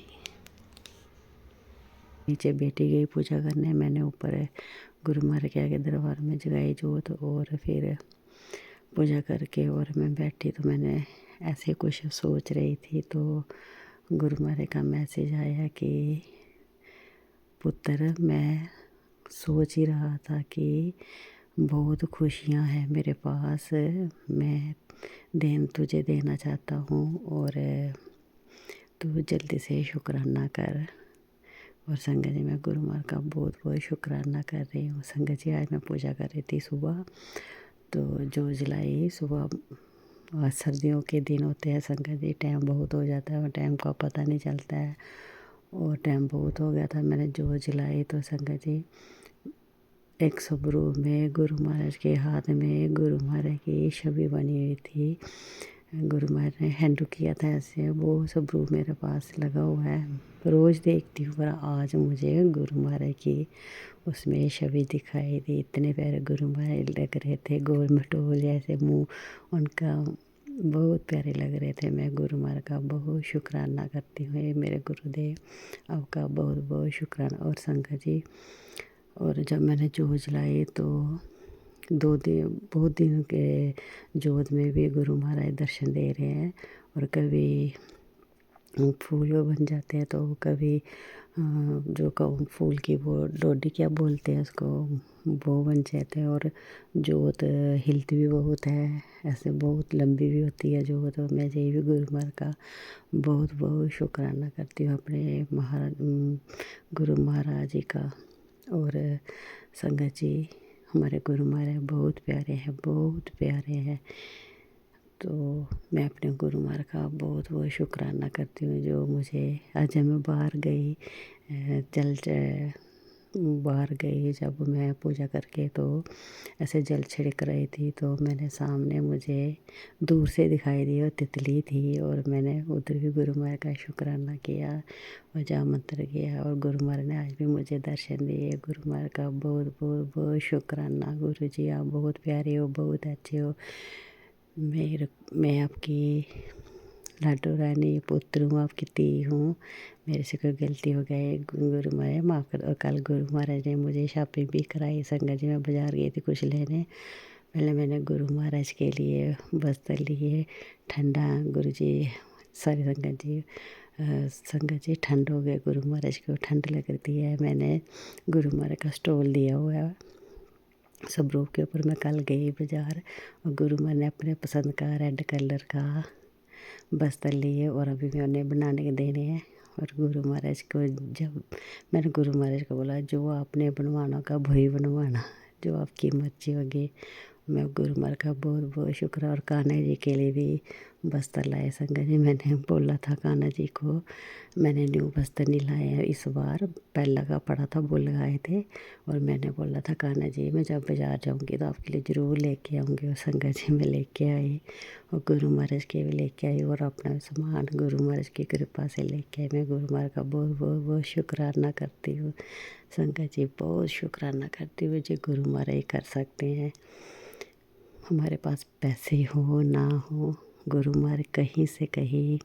नीचे बेटी गई पूजा करने, मैंने ऊपर गुरु महाराज के आगे दरबार में जगाई जोत। और फिर पूजा करके और मैं बैठी तो मैंने ऐसे कुछ सोच रही थी तो गुरु महाराज का मैसेज आया कि पुत्र मैं सोच ही रहा था कि बहुत खुशियाँ हैं मेरे पास, मैं तुझे देना चाहता हूँ और तू जल्दी से शुक्राना कर। और संगत जी मैं गुरु महाराज का बहुत बहुत शुक्राना कर रही हूँ। संगत जी आज मैं पूजा कर रही थी सुबह, तो जो जलाई सुबह। आज सर्दियों के दिन होते हैं संगत जी, टाइम बहुत हो जाता है और टाइम का पता नहीं चलता है। और टाइम बहुत हो गया था, मैंने जो जलाई तो संगत जी एक सबरू में गुरु महाराज के हाथ में गुरु महाराज की छवि बनी हुई थी। गुरु महाराज ने हैंडल किया था ऐसे, वो सबरू मेरे पास लगा हुआ है, रोज़ देखती हूँ। पर आज मुझे गुरु महाराज की उसमें छवि दिखाई दी। इतने प्यारे गुरु महाराज लग रहे थे, गोल मटोल जैसे मुँह उनका, बहुत प्यारे लग रहे थे। मैं गुरु महाराज का बहुत शुक्राना करती हूँ। ये मेरे गुरुदेव आपका बहुत बहुत शुक्राना। और संगत जी और जब मैंने जोत जलाई तो 2 दिन बहुत दिन के जोत में भी गुरु महाराज दर्शन दे रहे हैं। और कभी फूल बन जाते हैं तो कभी जो फूल की वो डोडी क्या बोलते हैं उसको, वो बन जाते हैं। और जोत हिलती भी बहुत है, ऐसे बहुत लंबी भी होती है जोत। और मैं यही भी गुरु महाराज का बहुत बहुत शुक्राना करती हूँ अपने गुरु महाराज जी का। और संगत जी हमारे गुरु महाराज बहुत प्यारे हैं, बहुत प्यारे हैं। तो मैं अपने गुरु महाराज का बहुत बहुत शुक्राना करती हूँ जो मुझे, आज मैं बाहर गई जल बाहर गई जब मैं पूजा करके, तो ऐसे जल छिड़क रही थी, तो मैंने सामने मुझे दूर से दिखाई दी और तितली थी, और मैंने उधर भी गुरु महाराज का शुक्राना किया और जहाँ मंत्र किया, और गुरु महाराज ने आज भी मुझे दर्शन दिए। गुरु महाराज का बहुत बहुत बहुत शुक्राना। गुरु जी आप बहुत प्यारे हो, बहुत अच्छे हो। मैं आपकी लाडो रानी पुत्र हूँ, आपकी धी हूँ। मेरे से कोई गलती हो गई गुरु महाराज माफ़ कर। और कल गुरु महाराज ने मुझे शॉपिंग भी कराई। संगत जी मैं बाज़ार गई थी कुछ लेने। पहले मैंने गुरु महाराज के लिए वस्त्र लिए ठंडा। गुरु जी सारी संगत जी ठंड हो गए, गुरु महाराज को ठंड लग रही है। मैंने गुरु महाराज का स्टॉल दिया हुआ है सब रूप के ऊपर। मैं कल गई बाज़ार और गुरु महाराज ने अपने पसंद का रेड कलर का बस्तर लिए, और अभी मैं उन्हें बनाने के देने हैं। और गुरु महाराज को जब मैंने गुरु महाराज को बोला जो आपने बनवाना का वही बनवाना, जो आपकी मर्जी होगी। मैं गुरु महाराज का बहुत बहुत शुक्र। और कान्हा जी के लिए भी बस्तर लाए संगत जी। मैंने बोला था कान्हा जी को, मैंने न्यू बस्तर नहीं लाए हैं इस बार, पहला का पड़ा था वो लगाए थे। और मैंने बोला था कान्हा जी मैं जब बाज़ार जाऊँगी तो आपके लिए ज़रूर लेके आऊँगी। और संगत जी मैं लेके आई, और गुरु महाराज के भी लेके आई, और अपना भी सामान गुरु महाराज की कृपा से लेके आई। मैं गुरु महाराज का बहुत बहुत बहुत शुक्राना करती हूँ संगत जी, बहुत शुक्राना करती हूँ। जो गुरु महाराज कर सकते हैं। हमारे पास पैसे हो ना हो, गुरु महाराज कहीं से कहीं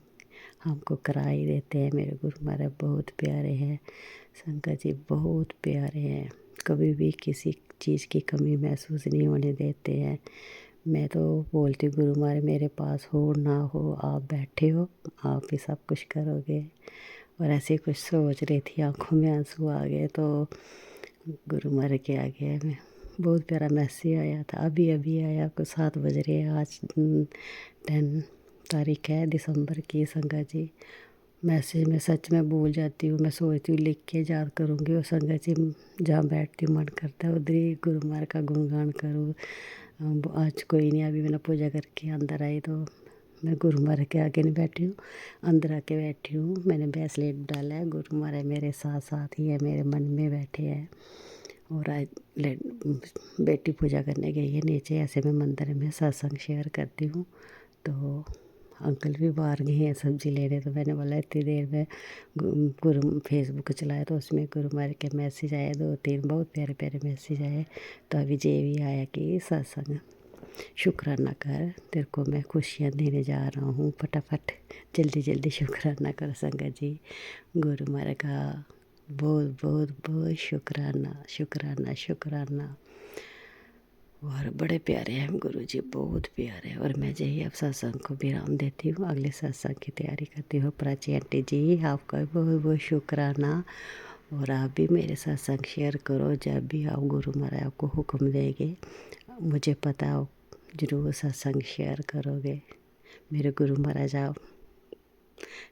हमको करा ही देते हैं। मेरे गुरु महाराज बहुत प्यारे हैं संगत जी, बहुत प्यारे हैं। कभी भी किसी चीज़ की कमी महसूस नहीं होने देते हैं। मैं तो बोलती हूँ गुरु महाराज मेरे पास हो ना हो, आप बैठे हो, आप ही सब कुछ करोगे। और ऐसे कुछ सोच रही थी, आंखों में आंसू आ गए, तो गुरु महाराज के आगे मैं बहुत प्यारा मैसेज आया था, अभी अभी आया, कुछ 7 बज रहे हैं। आज 10 तारीख है दिसंबर की संगत जी। मैसेज में सच में भूल जाती हूँ। मैं सोचती हूँ लिख के याद करूँगी, और संगत जी जहाँ बैठती हूँ मन करता है उधर ही गुरु महाराज का गुणगान करूँ। आज कोई नहीं, अभी मैंने पूजा करके अंदर आई, तो मैं गुरु महाराज के आगे नहीं बैठी हूँ, अंदर आके बैठी हूँ। मैंने ब्रेसलेट डाला है, गुरु महाराज मेरे साथ साथ ही है, मेरे मन में बैठे हैं। और आज बेटी पूजा करने गई है नीचे, ऐसे मैं मंदिर में सत्संग शेयर करती हूँ। तो अंकल भी बाहर गए हैं सब्जी लेने, तो मैंने बोला इतनी देर में गुरु फेसबुक चलाया, तो उसमें गुरु महाराज के मैसेज आए 2-3, बहुत प्यारे प्यारे मैसेज आए। तो अभी जे भी आया कि सत्संग शुक्राना कर, तेरे को मैं खुशियाँ देने जा रहा हूँ, फटाफट जल्दी जल्दी शुक्राना कर संगत जी। गुरु महाराज का बहुत बहुत बहुत शुक्राना शुक्राना शुक्राना। और बड़े प्यारे हैं गुरु जी, बहुत प्यारे। और मैं यही अब सत्संग को विराम देती हूँ, अगले सत्संग की तैयारी करती हूँ। प्राची आंटी जी आपका बहुत बहुत शुक्राना। और आप भी मेरे सत्संग शेयर करो, जब भी आप गुरु महाराज आपको हुक्म देंगे, मुझे पता हो जरूर सत्संग शेयर करोगे। मेरे गुरु महाराज आप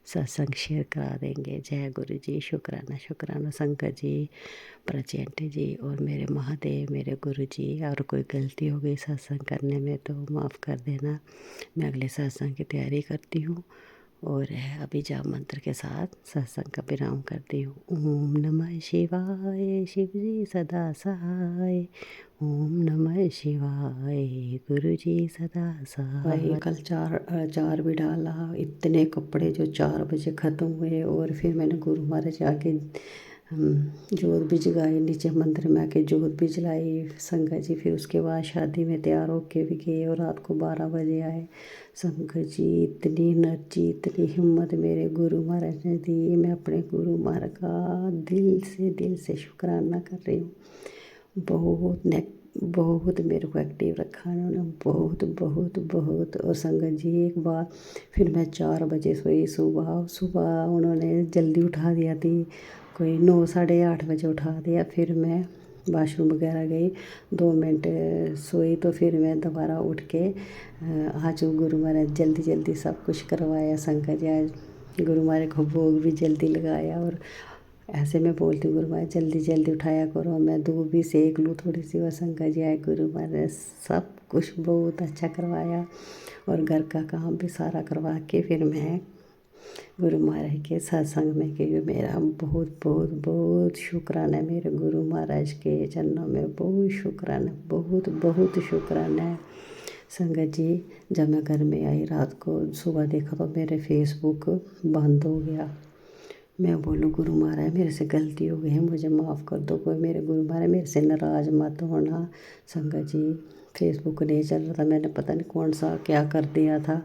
सत्संग शेयर करा देंगे। जय गुरु जी, शुक्राना शुक्राना संगत जी, प्राची आंटी जी और मेरे महादेव, मेरे गुरु जी। और कोई गलती हो गई सत्संग करने में तो माफ़ कर देना। मैं अगले सत्संग की तैयारी करती हूँ, और अभी जाप मंत्र के साथ सत्संग का विराम करती हूँ। ओम नमः शिवाय, शिव जी सदा सहाय। ओम नमः शिवाय, गुरु जी सदा सहाय। कल चार भी डाला, इतने कपड़े जो 4 बजे ख़त्म हुए। और फिर मैंने गुरु महाराज आके जोत भी जगाई, नीचे मंदिर में आके जोत भी जलाई संगत जी। फिर उसके बाद शादी में तैयार होके भी गए, और रात को 12 बजे आए संगत जी। इतनी एनर्जी, इतनी हिम्मत मेरे गुरु महाराज ने दी। मैं अपने गुरु महाराज का दिल से शुक्राना कर रही हूँ। बहुत मेरे को एक्टिव रखा उन्होंने, बहुत बहुत बहुत। और संगत जी एक बार फिर मैं 4 बजे सोई, सुबह उन्होंने जल्दी उठा दिया थी, कोई 9 साढ़े 8 बजे उठा दिया। फिर मैं वाशरूम वगैरह गई, 2 मिनट सोई, तो फिर मैं दोबारा उठ के आज गुरु महाराज जल्दी जल्दी सब कुछ करवाया संगत जी। आज गुरु महाराज को भोग भी जल्दी लगाया। और ऐसे मैं बोलती हूँ गुरु महाराज जल्दी जल्दी उठाया करो, मैं दूध भी सेक लूँ थोड़ी सी। और संगत जी आए, गुरु महाराज सब कुछ बहुत अच्छा करवाया। और घर का काम भी सारा करवा के फिर मैं गुरु महाराज के सत्संग में, क्योंकि मेरा बहुत बहुत बहुत शुक्राना है मेरे गुरु महाराज के चरणों में, बहुत शुक्राना, बहुत बहुत शुक्राना है। संगत जी, जब मैं घर में आई रात को, सुबह देखा तो मेरे फेसबुक बंद हो गया। मैं बोलूँ गुरु महाराज मेरे से गलती हो गई है, मुझे माफ़ कर दो, कोई मेरे गुरु महाराज मेरे से नाराज़ मत होना। संगत जी, फेसबुक नहीं चल रहा था, मैंने पता नहीं कौन सा क्या कर दिया था।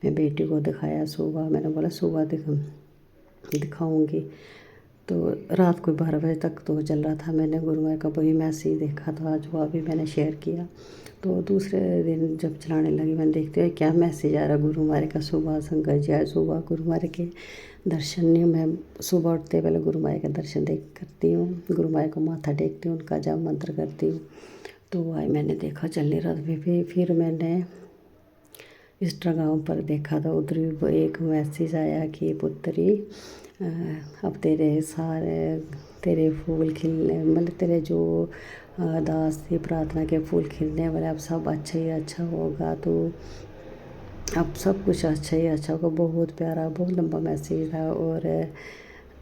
मैं बेटी को दिखाया सुबह, मैंने बोला सुबह दिखाऊंगी। तो रात को 12 बजे तक तो चल रहा था। मैंने गुरु महाराज का वही मैसेज देखा था, आज वो अभी मैंने शेयर किया। तो दूसरे दिन जब चलाने लगी, मैंने देखते हुए क्या मैसेज आ रहा गुरु महाराज का। सुबह संगत जी, आज सुबह गुरु महाराज के दर्शन नहीं, मैं सुबह उठते पहले गुरु महाराज का दर्शन करती हूँ, गुरु महाराज को माथा टेकती हूँ, उनका जाप मंत्र करती हूँ। तो आज मैंने देखा चल नहीं रहा था, फिर मैंने इंस्टाग्राम पर देखा था, उधर भी एक मैसेज आया कि पुत्री अब तेरे फूल खिलने, मतलब तेरे जो दास थी प्रार्थना के फूल खिलने वाले, अब सब अच्छा ही अच्छा होगा, तो अब सब कुछ अच्छा ही अच्छा होगा। बहुत प्यारा, बहुत लंबा मैसेज था। और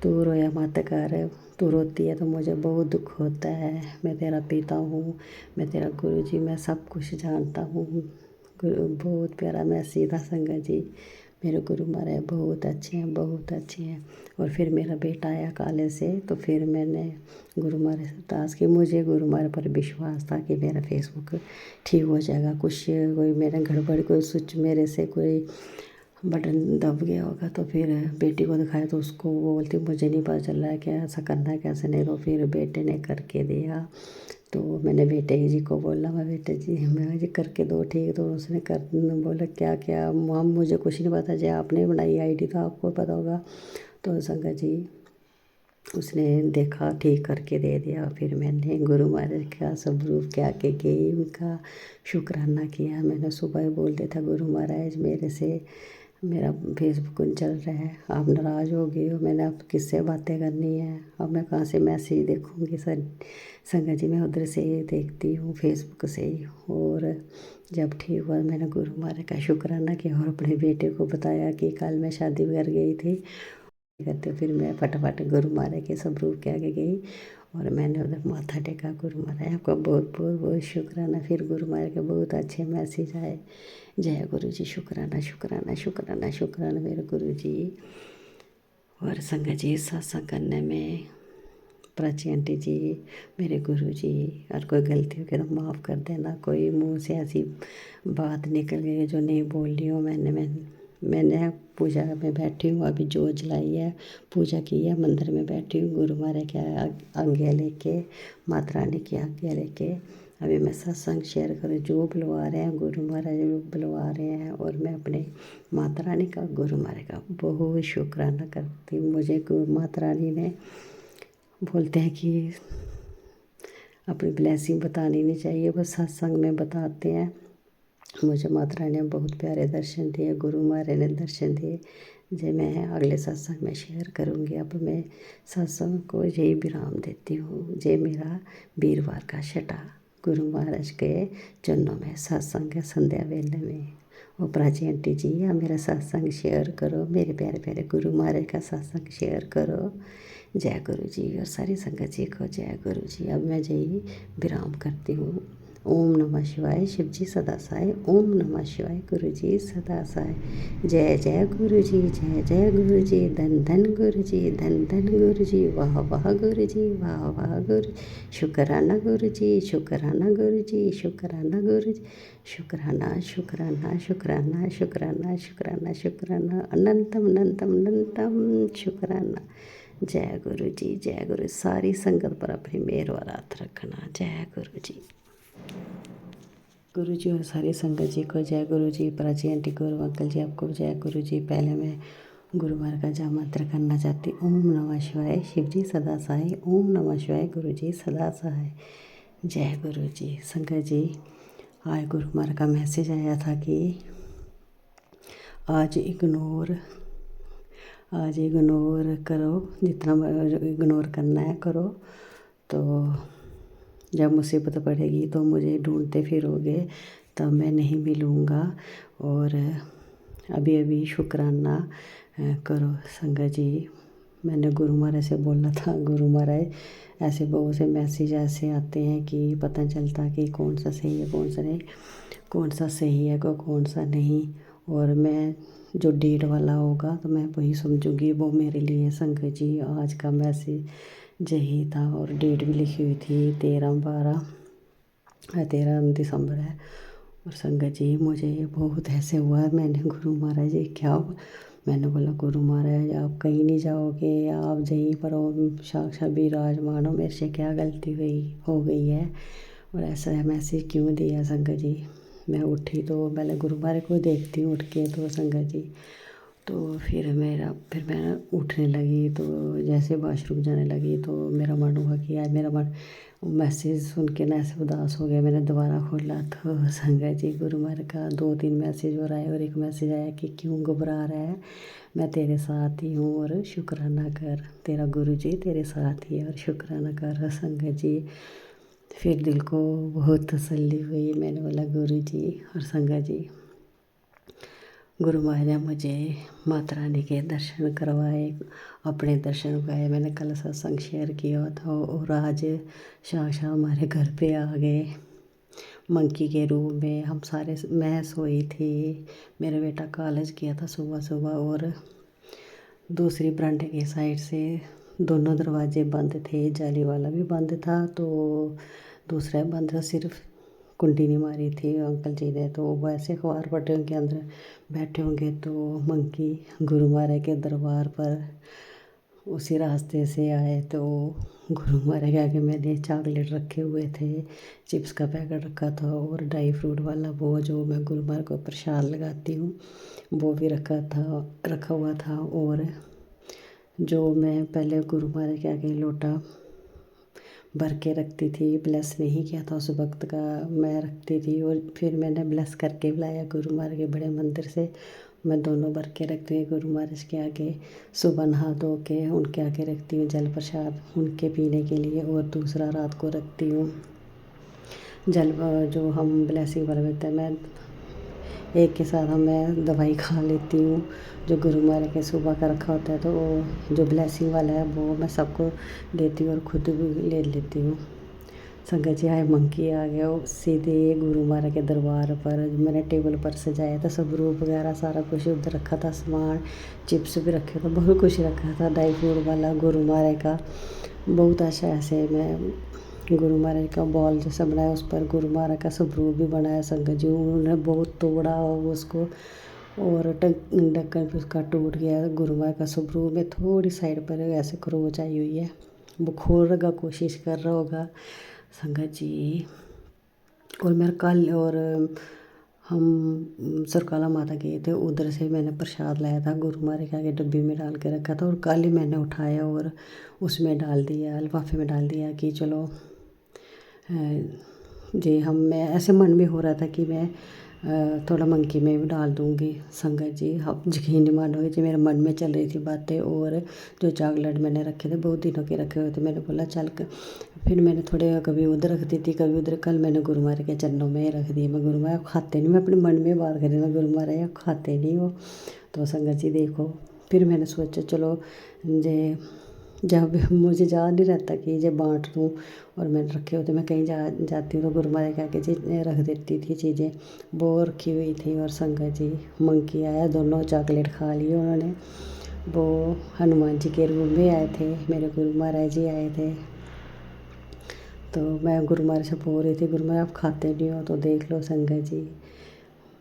तू रोया मत कर, तू रोती है तो मुझे बहुत दुख होता है, मैं तेरा पिता हूँ, मैं तेरा गुरु जी, मैं सब कुछ जानता हूँ। बहुत प्यारा मैसेज था संगत जी। मेरे गुरु महाराज बहुत अच्छे हैं, बहुत अच्छे हैं। और फिर मेरा बेटा आया कॉलेज से, तो फिर मैंने गुरु महाराज से अरदास की। मुझे गुरु महाराज पर विश्वास था कि मेरा फेसबुक ठीक हो जाएगा। कुछ कोई मेरा गड़बड़, कोई स्विच मेरे से कोई बटन दब गया होगा। तो फिर बेटी को दिखाया तो उसको वो बोलती मुझे नहीं पता चल रहा है क्या ऐसा करना है कैसे नहीं। तो फिर बेटे ने करके दिया। तो मैंने बेटे जी को बोला, मैं बेटे जी मैं जी करके दो ठीक। तो उसने कर बोला क्या क्या माम, मुझे कुछ नहीं पता, जी आपने बनाई आईडी तो आपको पता होगा। तो संगत जी उसने देखा ठीक करके दे दिया। फिर मैंने गुरु महाराज का स्वरूप के आके गई, उनका शुक्राना किया। मैंने सुबह ही बोल दिया था गुरु महाराज मेरे से मेरा फेसबुक नहीं चल रहा है, आप नाराज़ हो गए हो, मैंने अब किससे बातें करनी है, अब मैं कहाँ से मैसेज देखूँगी। संगत जी मैं उधर से ही देखती हूँ, फेसबुक से ही। और जब ठीक हुआ मैंने गुरु महाराज का शुक्राना किया और अपने बेटे को बताया कि कल मैं शादी कर गई थी करते। फिर मैं फटाफट गुरु महाराज के स्वरूप के आगे गई और मैंने उधर माथा टेका। गुरु महाराज आपका बहुत बहुत बहुत शुक्राना। फिर गुरु महाराज के बहुत अच्छे मैसेज आए, जय गुरु जी, शुक्राना शुक्राना शुक्राना शुक्राना मेरे गुरु जी। और संगत जी सत्संग करने में प्राची आंटी जी, मेरे गुरु जी, और कोई गलती हो तो माफ़ कर देना। कोई मुंह से ऐसी बात निकल गई जो नहीं बोल रही हूँ। मैंने पूजा में बैठी हूँ, अभी जोत जलाई है, पूजा की है, मंदिर में बैठी हूँ गुरु महाराज की आज्ञा लेके, माता रानी की आज्ञा लेके। अभी मैं सत्संग शेयर करूँ, जो बुलवा रहे हैं गुरु महाराज बुलवा रहे हैं। और मैं अपने माता रानी का गुरु महाराज का बहुत शुक्राना करती हूँ। मुझे माता रानी ने बोलते हैं कि अपनी ब्लेसिंग बतानी नहीं चाहिए, बस सत्संग में बताते हैं। मुझे माता रानी ने बहुत प्यारे दर्शन दिए, गुरु महाराज ने दर्शन दिए, जो मैं अगले सत्संग में शेयर करूँगी। अब मैं सत्संग को यही विराम देती हूँ। जे मेरा वीरवार का छठा गुरु महाराज के चरणों में सत्संग है संध्या वेले में। और प्राची आंटी जी आप मेरा सत्संग शेयर करो, मेरे प्यारे प्यारे गुरु महाराज का सत्संग शेयर करो। जय गुरु जी। और सारी संगत जी को जय गुरु जी। अब मैं यही विराम करती हूँ। ओम नमः शिवाय, शिव जी सदा साय। ओम नमः शिवाय, गुरु जी सदा साय। जय जय गुरु जी, जय जय गुरु जी, धन धन गुरु जी, धन धन गुरु जी, वाह वाह गुरु जी, वाह वाह गुरु। शुक्राना गुरु जी, शुक्राना गुरु जी, शुक्राना गुरु जी, शुक्राना शुक्राना शुक्राना शुक्राना शुक्राना शुक्राना, अनंतम अनंतम अनंतम शुक्राना। जय गुरु जी, जय गुरु। सारी संगत पर अपनी मेहर वाला हाथ रखना। जय गुरु जी। गुरु जी और सारी संगत जी को जय गुरु जी। प्राची आंटी को और अंकल जी आपको जय गुरु जी। पहले मैं गुरु महाराज का जाप मंत्र करना चाहती। ओम नमः शिवाय, शिव जी सदा सहाय। ओम नमः शिवाय, गुरु जी सदा सहाय। जय गुरु जी। संगत जी आज गुरु महाराज का मैसेज आया था कि आज इग्नोर करो, जितना इग्नोर करना है करो। तो जब मुसीबत पड़ेगी तो मुझे ढूंढते फिरोगे, तब मैं नहीं मिलूँगा। और अभी अभी शुक्राना करो संगत जी। मैंने गुरु महाराज से बोला था, गुरु महाराज ऐसे बहुत से मैसेज ऐसे आते हैं कि पता नहीं चलता कि कौन सा सही है कौन सा नहीं, कौन सा सही है कौन सा नहीं। और मैं जो डेट वाला होगा तो मैं वही समझूंगी, वो मेरे लिए संगत जी आज का मैसेज यही था। और डेट भी लिखी हुई थी 13 दिसंबर है। और संगत जी मुझे बहुत ऐसे हुआ, मैंने गुरु महाराज जी क्या, मैंने बोला गुरु महाराज आप कहीं नहीं जाओगे, आप यहीं पर हो, साक्षात विराजमान हो, मेरे से क्या गलती हो गई है और ऐसा मैसेज क्यों दिया संगत जी। मैं उठी तो पहले गुरु महाराज को देखती हूँ उठ के तो संगत जी, तो फिर मैं उठने लगी तो जैसे वॉशरूम जाने लगी तो मेरा मन हुआ कि यार मेरा मन मैसेज सुन के ना ऐसे उदास हो गया। मैंने दोबारा खोला तो संगत जी गुरु महाराज का 2-3 मैसेज और आए और एक मैसेज आया कि क्यों घबरा रहा है, मैं तेरे साथ ही हूँ और शुक्राना कर, तेरा गुरु जी तेरे साथ ही है और शुक्राना कर संगत जी। फिर दिल को बहुत तसल्ली हुई। मैंने बोला गुरु जी और संगत जी, गुरु महाराज ने मुझे माता रानी के दर्शन करवाए, अपने दर्शन कराए। मैंने कल सत्संग शेयर किया था और आज साक्षात हमारे घर पे आ गए मंकी के रूप में। हम सारे, मैं सोई थी, मेरा बेटा कॉलेज किया था सुबह सुबह और दूसरी बरामदे के साइड से दोनों दरवाजे बंद थे, जाली वाला भी बंद था तो दूसरा बंद था, सिर्फ कुंडी नहीं मारी थी अंकल जी ने। तो वैसे अखबार पढ़ रहे होंगे, अंदर बैठे होंगे तो मंकी गुरु महाराज के दरबार पर उसी रास्ते से आए तो गुरु महाराज के आगे मैंने चॉकलेट रखे हुए थे, चिप्स का पैकेट रखा था और ड्राई फ्रूट वाला वो जो मैं गुरु महाराज को प्रसाद लगाती हूँ वो भी रखा हुआ था। और जो मैं पहले गुरु महाराज के आगे लोटा भर के रखती थी, ब्लेस नहीं किया था उस वक्त का, मैं रखती थी और फिर मैंने ब्लेस करके बुलाया गुरु महाराज के बड़े मंदिर से। मैं दोनों भर के रखती हूँ गुरु महाराज के आगे, सुबह नहा धो के उनके आगे रखती हूँ जल प्रसाद उनके पीने के लिए। और दूसरा रात को रखती हूँ जल, जो हम ब्लेसिंग वाला मिलता है, मैं एक के साथ मैं दवाई खा लेती हूँ जो गुरु महाराज के सुबह का रखा होता है। तो वो जो ब्लेसिंग वाला है वो मैं सबको देती हूँ और खुद भी ले लेती हूँ। संगत जी आए मंकी आ गया वो सीधे गुरु महाराज के दरबार पर, मैंने टेबल पर सजाया था सब रूप वगैरह सारा कुछ उधर रखा था, सामान चिप्स भी रखे थे, बहुत कुछ रखा था, ड्राई फ्रूट वाला गुरु महाराज का बहुत अच्छा। ऐसे मैं गुरु महाराज का बॉल जैसा बनाया, उस पर गुरु महाराज का स्वरूप भी बनाया संगत जी। उन्होंने बहुत तोड़ा उसको और ढक्कन पे उसका टूट गया। गुरु महाराज का स्वरूप में थोड़ी साइड पर ऐसे खरोच आई हुई है, वो खोलने का कोशिश कर रहा होगा संगत जी। और मेरा कल और हम सरकाला माता गए थे, उधर से मैंने प्रसाद लाया था, गुरु महाराज के आगे डब्बी में डाल के रखा था और कल ही मैंने उठाया और उसमें डाल दिया, लिफाफे में डाल दिया कि चलो जी। मैं ऐसे मन में हो रहा था कि मैं थोड़ा मंकी में भी डाल दूँगी संगत जी। आप यकीन नहीं मानोगे जी, मेरे मन में चल रही थी बातें। और जो चॉकलेट मैंने रखे थे बहुत दिनों के रखे हुए थे, मैंने बोला चल फिर मैंने थोड़े कभी उधर रख दी थी कभी उधर। कल मैंने गुरु महाराज के चरणों में रख दी। मैं गुरु महाराज खाते नहीं, मैं अपने मन में बात करी, मैं गुरु महाराज आप खाते नहीं हो। तो संगत जी देखो, फिर मैंने सोचा चलो जे जब मुझे याद नहीं रहता कि ये बांट दूँ और मैंने रखे होते, मैं कहीं जाती हूँ तो गुरु महाराज के आगे जी रख देती थी चीज़ें, वो रखी हुई थी। और संगत जी मंकी आया, दोनों चॉकलेट खा लिए उन्होंने। वो हनुमान जी के रूप में आए थे, मेरे गुरु महाराज जी आए थे। तो मैं गुरु महाराज से बोल रही थी गुरु महाराज आप खाते नहीं हो तो देख लो संगत जी।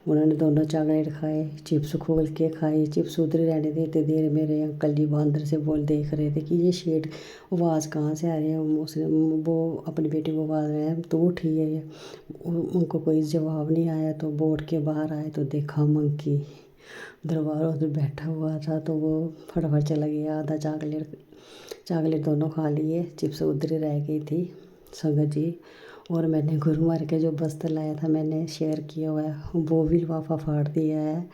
उन्होंने दोनों चॉकलेट खाए, चिप्स खोल के खाई, चिप्स उधर ही रहने देते देर। मेरे अंकल जी अंदर से देख रहे थे कि ये शेड आवाज़ कहाँ से आ रही है। उसने वो अपनी बेटी को आवाज़ आया तो उठी है, उनको कोई जवाब नहीं आया। तो बोर्ड के बाहर आए तो देखा मंकी दरबार उधर बैठा हुआ था। तो वो फटाफट चला गया, आधा चॉकलेट दोनों खा लिए, चिप्स उधर ही रह गई थी संगत जी। और मैंने गुरु महाराज के जो बस्तर लाया था मैंने शेयर किया हुआ है, वो भी लिफाफा फाड़ दिया है।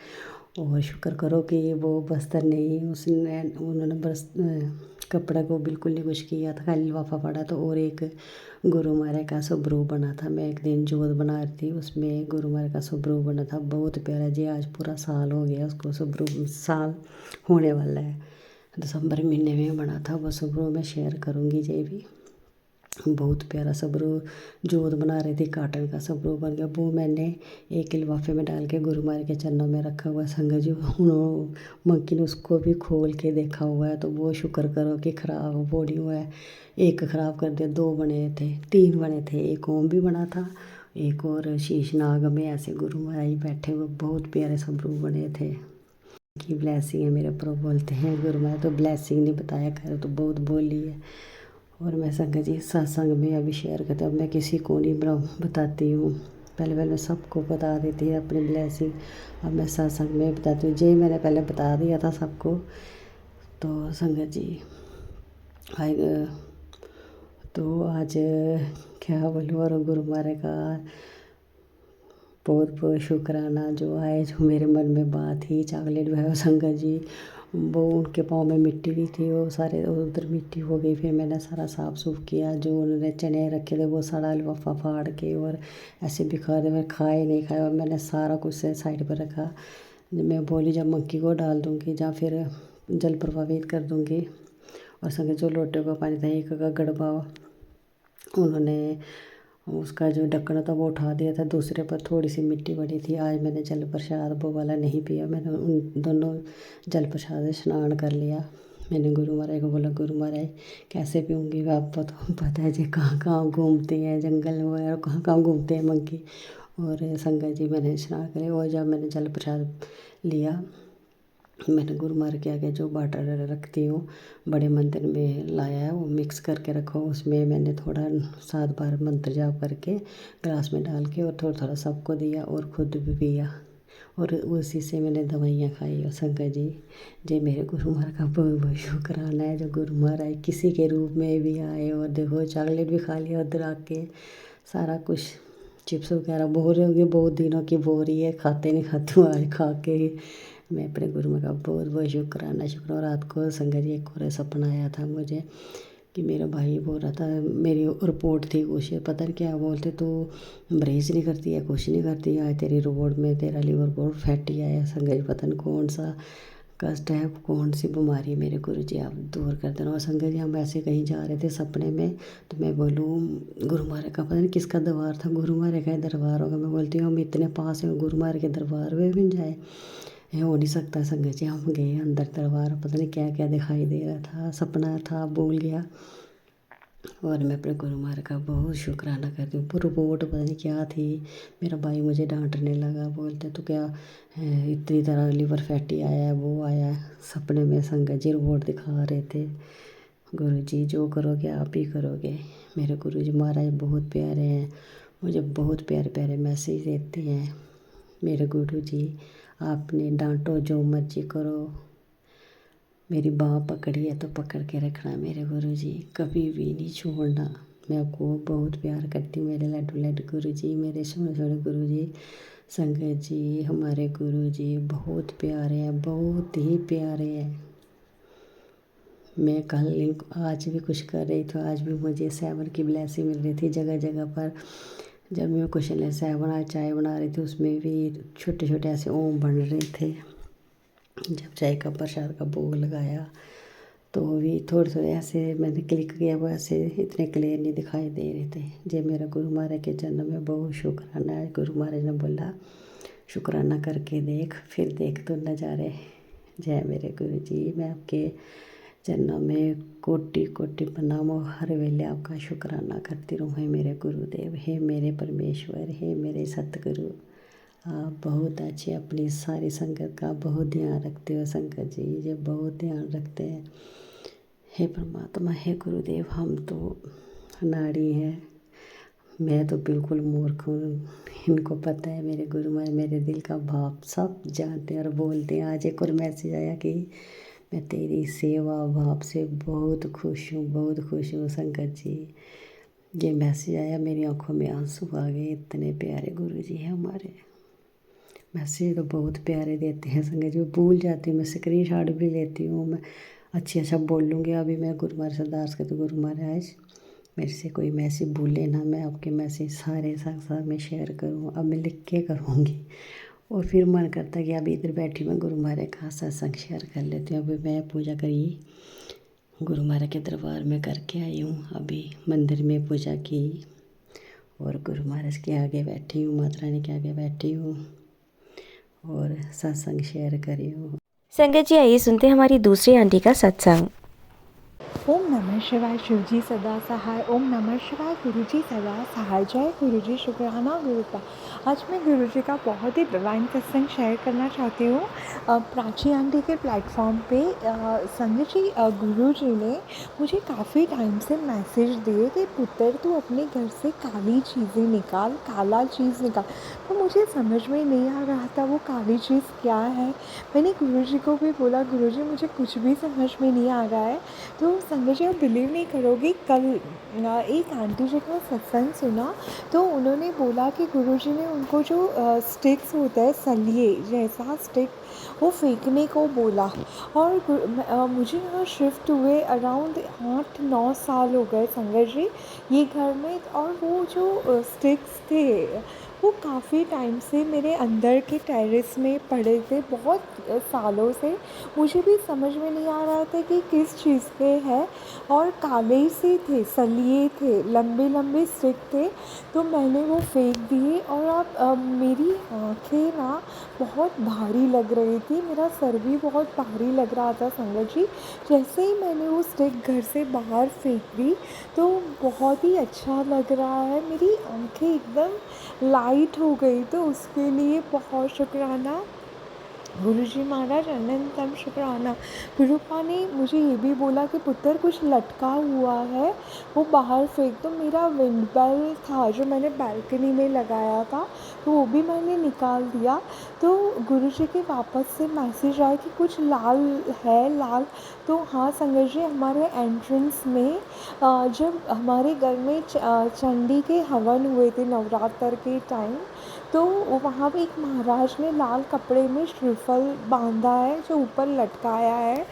और शुक्र करो कि वो बस्तर नहीं, उन्होंने बस कपड़ा को बिल्कुल नहीं कुछ किया था, खाली लिफाफा फाड़ा। तो और एक गुरु महाराज का स्वरूप बना था। मैं एक दिन जोत बना रही थी, उसमें गुरु महाराज का स्वरूप बना था, बहुत प्यारा जी। आज पूरा साल हो गया उसको, स्वरूप साल होने वाला है, दिसंबर महीने में बना था वो स्वरूप। मैं शेयर करूँगी ये भी, बहुत प्यारा स्वरूप जोत बना रही थी, काटन का स्वरूप बन गया। वो मैंने एक लिफाफे में डाल के गुरु महाराज के चरणों में रखा हुआ। संगत जी उन्होंने मंकी ने उसको भी खोल के देखा हुआ है, तो वो शुक्र करो कि ख़राब वो नहीं हुआ है। एक ख़राब कर दिया, 2 बने थे, 3 बने थे, एक ओम भी बना था, एक और शीश नाग में ऐसे गुरु महाराज बैठे हुए, बहुत प्यारे स्वरूप बने थे। की ब्लेसिंग है मेरे ऊपर, बोलते हैं गुरु महाराज तो ब्लेसिंग नहीं बताया कर, तो बहुत बोली है। और मैं संगत जी सत्संग में अभी शेयर करती हूँ, अब मैं किसी को नहीं बताती हूँ। पहले मैं सबको बता देती है अपनी ब्लेसिंग, अब मैं सत्संग में बताती हूँ। जे मैंने पहले बता दिया था सबको। तो संगत जी तो आज क्या बोलूँ, और गुरु महाराज का बहुत बहुत शुक्राना जो आए, जो मेरे मन में बात ही चॉकलेट भाई संगत जी, वो उनके पाँव में मिट्टी भी थी, वो सारे उधर मिट्टी हो गई। फिर मैंने सारा साफ़ सूफ किया, जो उन्होंने चने रखे थे वो सारा लिफाफा फाड़ के और ऐसे बिखा दे। मैं खाए नहीं खाया, और मैंने सारा कुछ साइड पर रखा। मैं बोली जब मक्की को डाल दूँगी या फिर जल प्रभावित कर दूँगी। और संगे जो लोटे का पानी था एक का गड़बा उन्होंने उसका जो ढक्कन था वो उठा दिया था, दूसरे पर थोड़ी सी मिट्टी पड़ी थी। आज मैंने जल प्रसाद वो वाला नहीं पिया, मैंने उन दोनों जल प्रसाद से स्नान कर लिया। मैंने गुरु महाराज को बोला गुरु महाराज कैसे पीऊँगी, आपको तो पता है जी कहाँ कहाँ घूमते हैं, जंगल वगैरह कहाँ कहाँ घूमते हैं मंकी। और संगत जी मैंने स्नान करे, और जब मैंने जल प्रसाद लिया, मैंने गुरु महाराज के आगे जो बाटर रखती हूँ बड़े मंदिर में लाया है, वो मिक्स करके रखो। उसमें मैंने थोड़ा 7 बार मंत्र जाप करके ग्लास में डाल के और थोड़ा थोड़ा सबको दिया और खुद भी पिया, और उसी से मैंने दवाइयाँ खाई। और संगत जी जे मेरे गुरु महाराज का बहुत बहुत शुक्राना है, जो गुरु महाराज किसी के रूप में भी आए। और देखो चॉकलेट भी खा लिया उधर आके, सारा कुछ चिप्स वगैरह बोल रहे होंगे, बहुत दिनों की बोल रही है, खाते नहीं खाती हूँ, आज खा के मैं अपने गुरु महाराज का बहुत बहुत शुक्राना शुक्र। और रात को संगत जी एक और सपना आया था मुझे कि मेरा भाई बोल रहा था, मेरी रिपोर्ट थी कुछ, पता नहीं क्या बोलते, तो ब्रेस नहीं करती है, कुछ नहीं करती है, तेरी रिपोर्ट में तेरा लीवर बहुत फैटी आया। संगत जी पता नहीं कौन सा कष्ट है, कौन सी बीमारी, मेरे गुरु जी आप दूर कर देना। और संगत जी हम ऐसे कहीं जा रहे थे सपने में, तो मैं बोलूँ गुरु महाराज का पता नहीं किसका दरबार था, गुरु महाराज का ही दरबार होगा। मैं बोलती हूँ हम इतने पास हैं, गुरु महाराज के दरबार में भी जाए, ये हो नहीं सकता। संगत जी हम गए अंदर दरबार, पता नहीं क्या क्या दिखाई दे रहा था, सपना था, भूल गया। और मैं अपने गुरु महाराज का बहुत शुक्राना करती हूँ। पर रिपोर्ट पता नहीं क्या थी, मेरा भाई मुझे डांटने लगा, बोलते तो क्या है, इतनी तरह लीवर फैटी आया है, वो आया है। सपने में संगत जी रिपोर्ट दिखा रहे थे। गुरु जी जो करोगे आप ही करोगे। मेरे गुरु जी महाराज बहुत प्यारे हैं, मुझे बहुत प्यारे प्यारे मैसेज देते हैं। मेरे गुरु जी आपने डांटो जो मर्जी करो, मेरी बाँह पकड़ी है तो पकड़ के रखना मेरे गुरु जी, कभी भी नहीं छोड़ना। मैं आपको बहुत प्यार करती हूँ मेरे लड्डू लड्डू गुरु जी, मेरे सोने सोने गुरु जी। संगत जी हमारे गुरु जी बहुत प्यारे हैं, बहुत ही प्यारे हैं। मैं कल आज भी कुछ कर रही थी, आज भी मुझे 7 की ब्लेसिंग मिल रही थी जगह जगह पर। जब मैं कुछ 7 चाय बना रही थी, उसमें भी छोटे छोटे ऐसे ओम बन रहे थे। जब चाय का प्रसाद का भोग लगाया तो भी थोड़े थोड़े ऐसे मैंने क्लिक किया, वो ऐसे इतने क्लियर नहीं दिखाई दे रहे थे। जय मेरा गुरु महाराज के जन्म में बहुत शुक्राना है। गुरु महाराज ने बोला शुक्राना करके देख, फिर देख तो नज़ारे। जय मेरे गुरु जी, मैं आपके चरणों में कोटि कोटि प्रणाम, और हर वेले आपका शुक्राना करती रहूँ। हे मेरे गुरुदेव, हे मेरे परमेश्वर, हे मेरे सतगुरु, आप बहुत अच्छे, अपनी सारी संगत का बहुत ध्यान रखते हो। संगत जी ये बहुत ध्यान रखते हैं। हे परमात्मा, हे गुरुदेव, हम तो नाड़ी हैं, मैं तो बिल्कुल मूर्ख हूँ, इनको पता है। मेरे गुरु महाराज मेरे दिल का भाव सब जानते हैं और बोलते हैं। आज एक और मैसेज आया कि मैं तेरी सेवा भाव से बहुत खुश हूँ, बहुत खुश हूँ। संगत जी ये मैसेज आया, मेरी आंखों में आंसू आ गए, इतने प्यारे गुरु जी हैं हमारे। मैसेज तो बहुत प्यारे देते हैं संगत जी, भूल जाती हूँ मैं, स्क्रीनशॉट भी लेती हूँ मैं, अच्छा बोल लूँगी। अभी मैं गुरु महाराज से अरदास करती हूँ, गुरु महाराज मेरे से कोई मैसेज भूले ना, मैं आपके मैसेज सारे संग साथ में शेयर करूँ। अब मैं लिख के करूँगी। और फिर मन करता कि अभी इधर बैठी मैं गुरु महाराज का सत्संग शेयर कर लेती हूँ। अभी मैं पूजा करी गुरु महाराज के दरबार में करके आई हूँ। अभी मंदिर में पूजा की और गुरु महाराज के आगे बैठी हूँ, माता रानी के आगे बैठी हूँ और सत्संग शेयर करी हूँ। संगत जी, आइए सुनते हैं हमारी दूसरी आंटी का सत्संग। ओम नमः शिवाय। शिवजी सदा सहाय। ओम नमः शिवाय। गुरुजी सदा सहाय। जय गुरुजी। शुक्राना गुरु का। आज मैं गुरुजी का बहुत ही डिवाइन सत्संग शेयर करना चाहती हूँ प्राची आंटी के प्लेटफॉर्म पे। संगत जी, गुरुजी ने मुझे काफ़ी टाइम से मैसेज दिए कि पुत्र तू अपने घर से काली चीज़ें निकाल, काला चीज़ निकाल। तो मुझे समझ में नहीं आ रहा था वो काली चीज़ क्या है। मैंने गुरुजी को भी बोला, गुरुजी मुझे कुछ भी समझ में नहीं आ रहा है। तो संगत जी, आप बिलीव नहीं करोगी, कल एक आंटी जी का सत्संग सुना तो उन्होंने बोला कि गुरुजी ने उनको जो स्टिक्स होता है, सलिए जैसा स्टिक, वो फेंकने को बोला। और मुझे यहाँ शिफ्ट हुए अराउंड 8-9 साल हो गए संगत जी ये घर में। और वो जो स्टिक्स थे वो काफ़ी टाइम से मेरे अंदर के टेरेस में पड़े थे, बहुत सालों से। मुझे भी समझ में नहीं आ रहा था कि किस चीज़ के है। और काले से थे, सलिए थे, लंबे लंबे स्टिक थे। तो मैंने वो फेंक दिए। और अब मेरी आँखें ना बहुत भारी लग रही थी, मेरा सर भी बहुत भारी लग रहा था संगत जी। जैसे ही मैंने वो स्टिक घर से बाहर फेंक दी तो बहुत ही अच्छा लग रहा है, मेरी आँखें एकदम लाइट हो गई। तो उसके लिए बहुत शुक्राना गुरुजी महाराज, अनंतम शुक्राना। गुरुपा ने मुझे ये भी बोला कि पुत्र कुछ लटका हुआ है वो बाहर फेंक दो। मेरा विंड बेल था जो मैंने बालकनी में लगाया था, तो वो भी मैंने निकाल दिया। तो गुरुजी के वापस से मैसेज आया कि कुछ लाल है, लाल। तो हाँ संगत जी, हमारे एंट्रेंस में जब हमारे घर में चंडी के हवन हुए थे नवरात्र के टाइम, तो वहाँ पे एक महाराज ने लाल कपड़े में श्रीफल बांधा है जो ऊपर लटकाया है।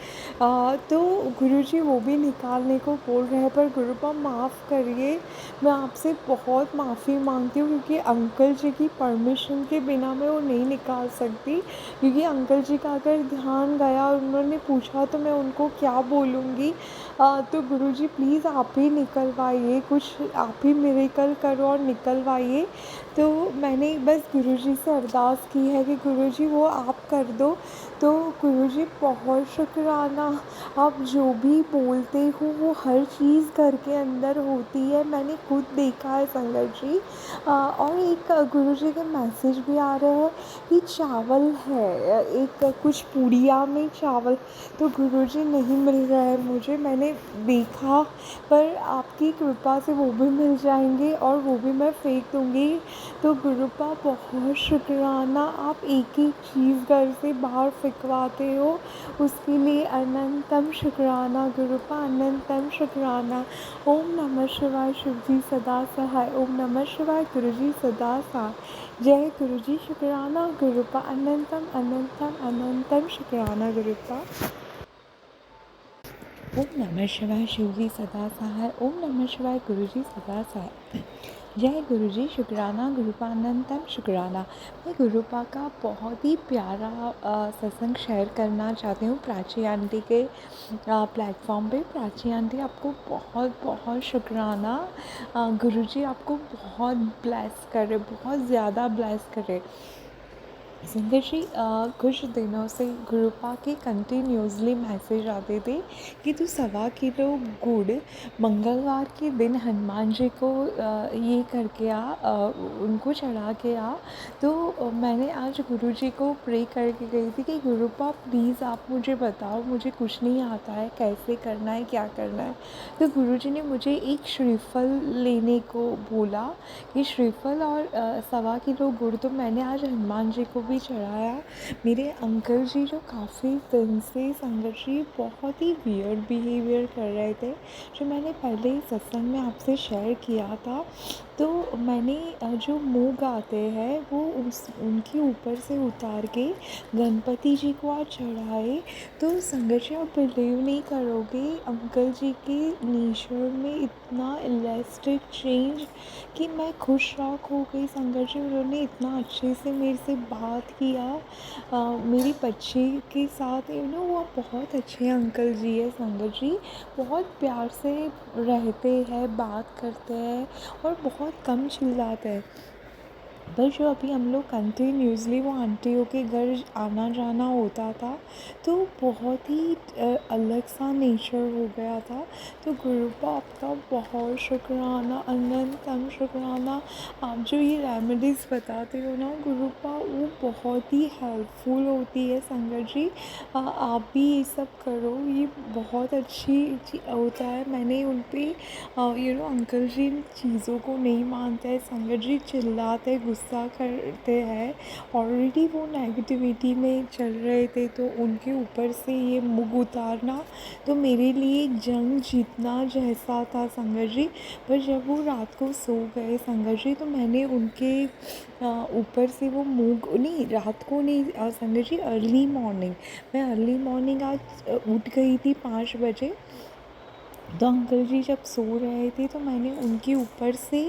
तो गुरुजी वो भी निकालने को बोल रहे हैं। पर गुरुपा माफ़ करिए, मैं आपसे बहुत माफ़ी मांगती हूँ क्योंकि अंकल जी की परमिशन के बिना मैं वो नहीं निकाल सकती। क्योंकि अंकल जी का अगर ध्यान गया और उन्होंने पूछा तो मैं उनको क्या बोलूँगी। तो गुरुजी प्लीज़ आप ही निकलवाइए, कुछ आप ही मिरेकल करो और निकलवाइए। तो मैंने बस गुरुजी से अरदास की है कि गुरुजी वो आप कर दो। तो गुरुजी बहुत शुक्राना, आप जो भी बोलते हो वो हर चीज़ घर के अंदर होती है, मैंने खुद देखा है संगत जी। और एक गुरुजी के मैसेज भी आ रहे हैं कि चावल है, एक कुछ पूड़िया में चावल, तो गुरुजी नहीं मिल रहा है मुझे, मैंने देखा। पर आपकी कृपा से वो भी मिल जाएंगे और वो भी मैं फेंक दूँगी। तो गुरुपा बहुत शुक्राना, आप एक एक चीज़ घर से बाहर फेंकवाते हो, उसके लिए अनंतम शुक्राना गुरुपा, अनंतम शुक्राना। ओम नमः शिवाय। शिवजी सदा सहाय। ओम नमः शिवाय। गुरुजी सदा सहाय। जय गुरुजी। शुक्राना गुरुपा, अनंतम अनंतम अनंतम शुक्राना गुरुपा। ओम नमः शिवाय। शिवजी सदा सहाय। ओम नमः शिवाय। गुरुजी सदा सहाय। जय गुरुजी। शुक्राना गुरुपा, अनंतम शुक्राना। मैं गुरुपा का बहुत ही प्यारा सत्संग शेयर करना चाहती हूँ प्राची आंटी के प्लेटफॉर्म पे। प्राची आंटी, आपको बहुत बहुत शुक्राना। गुरुजी आपको बहुत ब्लेस करे, बहुत ज़्यादा ब्लेस करे। संगत जी, कुछ दिनों से गुरुपा के कंटिन्यूसली मैसेज आते थे कि तू 1.25 किलो गुड़ मंगलवार के दिन हनुमान जी को ये करके आ, उनको चढ़ा के आ। तो मैंने आज गुरुजी को प्रे करके गई थी कि गुरुपा प्लीज़ आप मुझे बताओ, मुझे कुछ नहीं आता है, कैसे करना है, क्या करना है। तो गुरुजी ने मुझे एक श्रीफल लेने को बोला कि श्रीफल और 1.25 किलो गुड़। तो मैंने आज हनुमान जी को भी चढ़ाया। मेरे अंकल जी जो काफ़ी दिन से संगत जी बहुत ही वियर्ड बिहेवियर कर रहे थे, जो मैंने पहले ही सत्संग में आपसे शेयर किया था। तो मैंने जो मूंग आते हैं वो उनके ऊपर से उतार के गणपति जी को आज चढ़ाए। तो संगत जी, आप बिलीव नहीं करोगे, अंकल जी के नेचर में इतना इलास्टिक चेंज कि मैं खुश राख हो गई। संगत जी, उन्होंने इतना अच्छे से मेरे से बात किया। मेरी बच्ची के साथ वो बहुत अच्छे अंकल जी है संगत जी, बहुत प्यार से रहते हैं, बात करते हैं और बहुत कम चिल्लाते हैं। पर जो अभी हम लोग कंटिन्यूसली वो आंटियों के घर आना जाना होता था, तो बहुत ही अलग सा नेचर हो गया था। तो गुरुपा आपका बहुत शुक्राना, अनंतम शुक्राना। आप जो ये रेमेडीज़ बताते हो ना गुरुपा, वो बहुत ही हेल्पफुल होती है संगत जी। आप भी ये सब करो, ये बहुत अच्छी होता है। मैंने उन पर अंकल जी इन चीज़ों को नहीं मानते हैं संगत जी, चिल्लाते गुस्सा करते हैं। ऑलरेडी वो नेगेटिविटी में चल रहे थे, तो उनके ऊपर से ये मुग उतारना तो मेरे लिए एक जंग जीतना जैसा था संगत जी। पर जब वो रात को सो गए संगत जी, तो मैंने उनके ऊपर से वो मूग नहीं, रात को नहीं संगत जी, अर्ली मॉर्निंग, मैं अर्ली मॉर्निंग आज उठ गई थी 5 बजे। तो अंकल जी जब सो रहे थे, तो मैंने उनके ऊपर से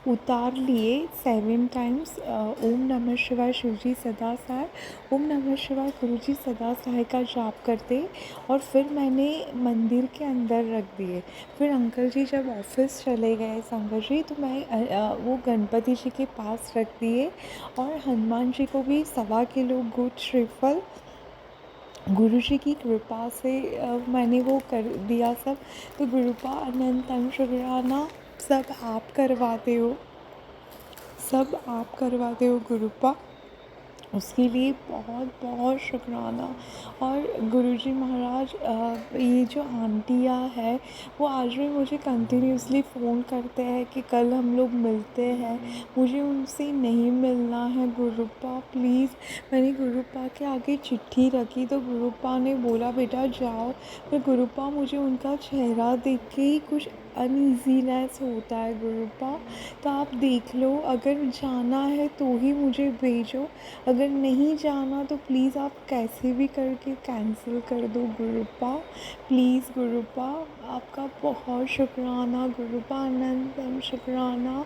उतार लिए 7 टाइम्स ओम नमः शिवाय शिवजी सदा सहाय, ओम नमः शिवाय गुरुजी सदा सहाय का जाप करते, और फिर मैंने मंदिर के अंदर रख दिए। फिर अंकल जी जब ऑफिस चले गए संगत जी, तो मैं वो गणपति जी के पास रख दिए, और हनुमान जी को भी 1.25 किलो गुड़ श्रीफल गुरु जी की कृपा से मैंने वो कर दिया सब। तो गुरुपा अनंतम शुक्राना, सब आप करवाते हो, सब आप करवाते हो गुरुपा, उसके लिए बहुत बहुत शुक्राना। और गुरुजी महाराज, ये जो आंटियाँ हैं वो आज भी मुझे कंटिन्यूसली फ़ोन करते हैं कि कल हम लोग मिलते हैं, मुझे उनसे नहीं मिलना है गुरुपा प्लीज़। मैंने गुरुपा के आगे चिट्ठी रखी, तो गुरुपा ने बोला बेटा जाओ। पर गुरुपा, मुझे उनका चेहरा देख के ही कुछ अनईज़ीनेस होता है गुरुपा। तो आप देख लो, अगर जाना है तो ही मुझे भेजो, अगर नहीं जाना तो प्लीज़ आप कैसे भी करके कैंसिल कर दो गुरुपा, प्लीज़ गुरुपा। आपका बहुत शुक्राना गुरुपा, अनंतम शुक्राना,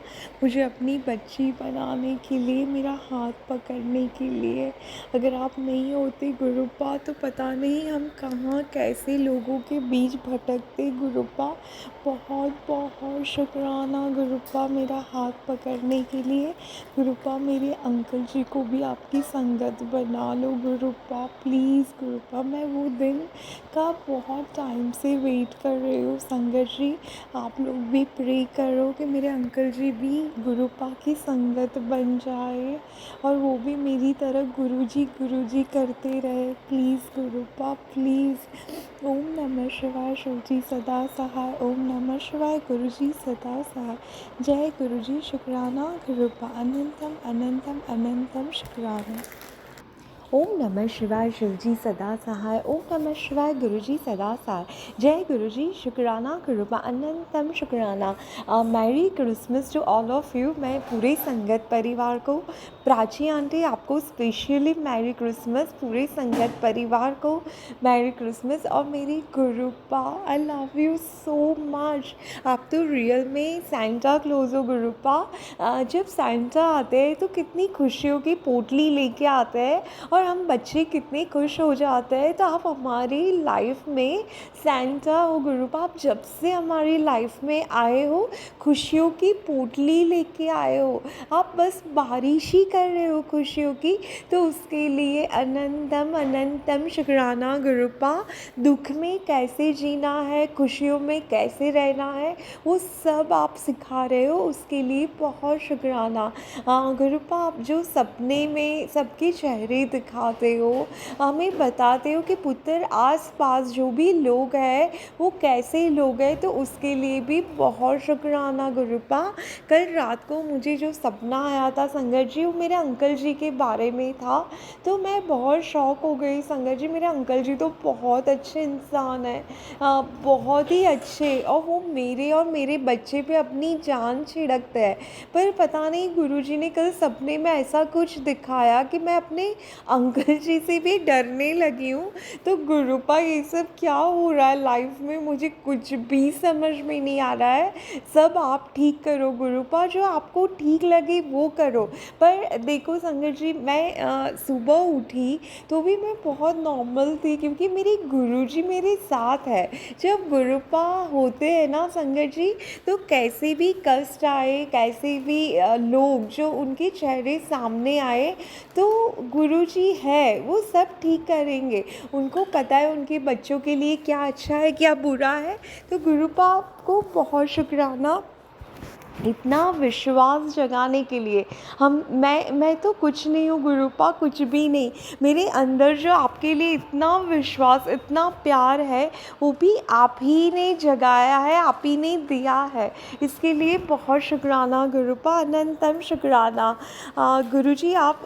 मुझे अपनी बच्ची बनाने के लिए, मेरा हाथ पकड़ने के लिए। अगर आप नहीं होते गुरुपा, तो पता नहीं हम कहाँ कैसे लोगों के बीच भटकते गुरुपा। बहुत बहुत शुक्राना गुरुपा, मेरा हाथ पकड़ने के लिए। गुरुपा, मेरे अंकल जी को भी आपकी संगत बना लो गुरुपा, प्लीज़ गुरुपा। मैं वो दिन का बहुत टाइम से वेट कर रही हूँ संगत जी। आप लोग भी प्रे करो कि मेरे अंकल जी भी गुरुपा की संगत बन जाए, और वो भी मेरी तरह गुरुजी करते रहे, प्लीज़ गुरुपा प्लीज़। ओम नमः शिवाय शिवजी सदा सहाय, ओम नमः शिवाय गुरुजी सदा सहाय। जय गुरुजी, शुक्राना गुरुपा, अनंतम अनंतम अनंतम शुक्राना। ओम नमः शिवाय शिवजी सदा सहाय, ओम नमः शिवाय गुरुजी सदा सहाय। जय गुरुजी, शुक्राना गुरुपा, अनंतम शुक्राना। Merry Christmas to all of you. मैं पूरे संगत परिवार को, प्राची आंटी आपको स्पेशली मैरी क्रिसमस, पूरे संगत परिवार को मैरी क्रिसमस। और मेरी गुरुपा, I love you so much. आप तो रियल में सैंटा क्लॉज हो गुरुपा। जब सैंटा आते हैं तो कितनी खुशियों की पोटली लेके आते हैं, और हम बच्चे कितने खुश हो जाते हैं। तो आप हमारी लाइफ में सैंटा हो गुरुपा, आप जब से हमारी लाइफ में आए हो, खुशियों की पोटली लेके आए हो, आप बस बारिश ही कर रहे हो खुशियों की। तो उसके लिए अनंतम अनंतम शुक्राना गुरुपा। दुख में कैसे जीना है, खुशियों में कैसे रहना है, वो सब आप सिखा रहे हो, उसके लिए बहुत शुक्राना। गुरुपा, आप जो सपने में सबके चेहरे दिखा सिखाते हो, हमें बताते हो कि पुत्र आस-पास जो भी लोग हैं वो कैसे लोग हैं, तो उसके लिए भी बहुत शुक्राना गुरुपा। कल रात को मुझे जो सपना आया था संगत जी, वो मेरे अंकल जी के बारे में था, तो मैं बहुत शॉक हो गई संगत जी। मेरे अंकल जी तो बहुत अच्छे इंसान हैं, बहुत ही अच्छे, और वो मेरे और मेरे बच्चे पे अपनी जान छिड़कते हैं। पर पता नहीं गुरुजी ने कल सपने में ऐसा कुछ दिखाया कि मैं अपने अंकल जी से भी डरने लगी हूँ। तो गुरुपा ये सब क्या हो रहा है लाइफ में, मुझे कुछ भी समझ में नहीं आ रहा है। सब आप ठीक करो गुरुपा, जो आपको ठीक लगे वो करो। पर देखो संगत जी, मैं सुबह उठी तो भी मैं बहुत नॉर्मल थी, क्योंकि मेरे गुरुजी मेरे साथ है। जब गुरुपा होते हैं ना संगत जी, तो कैसे भी कष्ट आए, कैसे भी लोग जो उनके चेहरे सामने आए, तो गुरुजी है वो सब ठीक करेंगे। उनको पता है उनके बच्चों के लिए क्या अच्छा है क्या बुरा है। तो गुरुपा को बहुत शुक्राना इतना विश्वास जगाने के लिए। मैं तो कुछ नहीं हूँ गुरुपा, कुछ भी नहीं। मेरे अंदर जो आपके लिए इतना विश्वास, इतना प्यार है, वो भी आप ही ने जगाया है, आप ही ने दिया है। इसके लिए बहुत शुक्राना गुरुपा, अनंतम शुक्राना। गुरुजी आप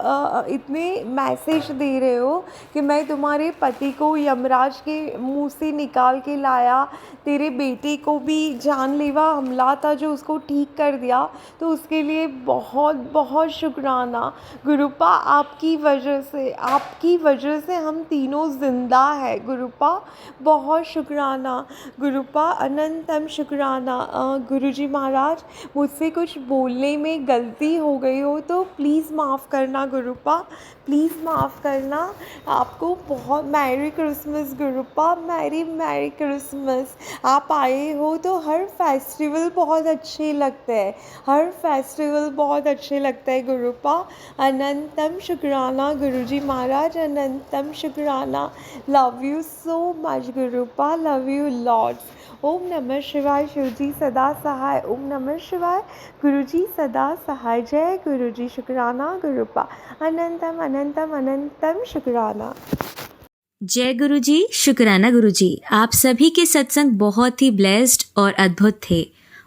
इतने मैसेज दे रहे हो कि मैं तुम्हारे पति को यमराज के मुंह से निकाल के लाया, तेरे बेटे को भी जानलेवा हमला था जो उसको ठीक कर दिया, तो उसके लिए बहुत बहुत शुक्राना गुरुपा। आपकी वजह से हम तीनों ज़िंदा है गुरुपा, बहुत शुक्राना गुरुपा, अनंतम शुक्राना। गुरुजी महाराज, मुझसे कुछ बोलने में गलती हो गई हो तो प्लीज़ माफ़ करना गुरुपा, प्लीज़ माफ़ करना। आपको बहुत मैरी क्रिसमस गुरुपा, मैरी क्रिसमस। आप आए हो तो हर फेस्टिवल बहुत अच्छे लगते हैं, हर फेस्टिवल बहुत अच्छे लगते हैं गुरुपा। अनंतम शुक्राना गुरुजी महाराज, अनंतम शुक्राना। लव यू सो मच गुरुपा, लव यू लॉर्ड्स। ओम नमः शिवाय, शिवजी सदा सहाय। ओम नमः शिवाय, गुरुजी सदा सहाय। जय गुरुजी, शुक्राना गुरुपा, अनंतम अनंतम अनंतम शुक्राना। जय गुरुजी, शुक्राना गुरुजी। आप सभी के सत्संग बहुत ही ब्लेस्ड और अद्भुत थे।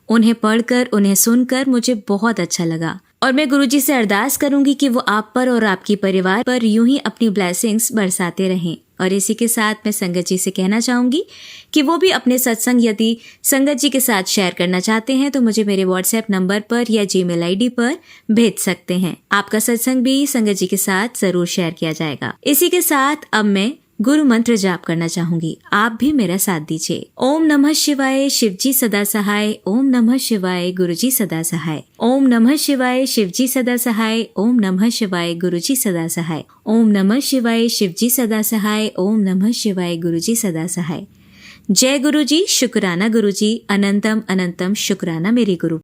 उन्हें पढ़कर, उन्हें सुनकर मुझे बहुत अच्छा लगा, और मैं गुरुजी से अरदास करूंगी कि वो आप पर और आपके परिवार पर यूं ही अपनी ब्लेसिंग्स बरसाते रहें। और इसी के साथ मैं संगत जी से कहना चाहूंगी कि वो भी अपने सत्संग यदि संगत जी के साथ शेयर करना चाहते हैं तो मुझे मेरे व्हाट्सएप नंबर पर या जीमेल आईडी पर भेज सकते हैं। आपका सत्संग भी संगत जी के साथ जरूर शेयर किया जाएगा। इसी के साथ अब मैं गुरु मंत्र जाप करना चाहूंगी, आप भी मेरा साथ दीजिए। ओम नमः शिवाय, शिवजी सदा सहाय। ओम नमः शिवाय, गुरुजी सदा सहाय। ओम नमः शिवाय, शिवजी सदा सहाय। ओम नमः शिवाय, गुरुजी सदा सहाय। ओम नमः शिवाय, शिवजी सदा सहाय। ओम नमः शिवाय, गुरुजी सदा सहाय। जय गुरुजी, शुक्राना गुरुजी, अनंतम अनंतम शुक्राना मेरे गुरु।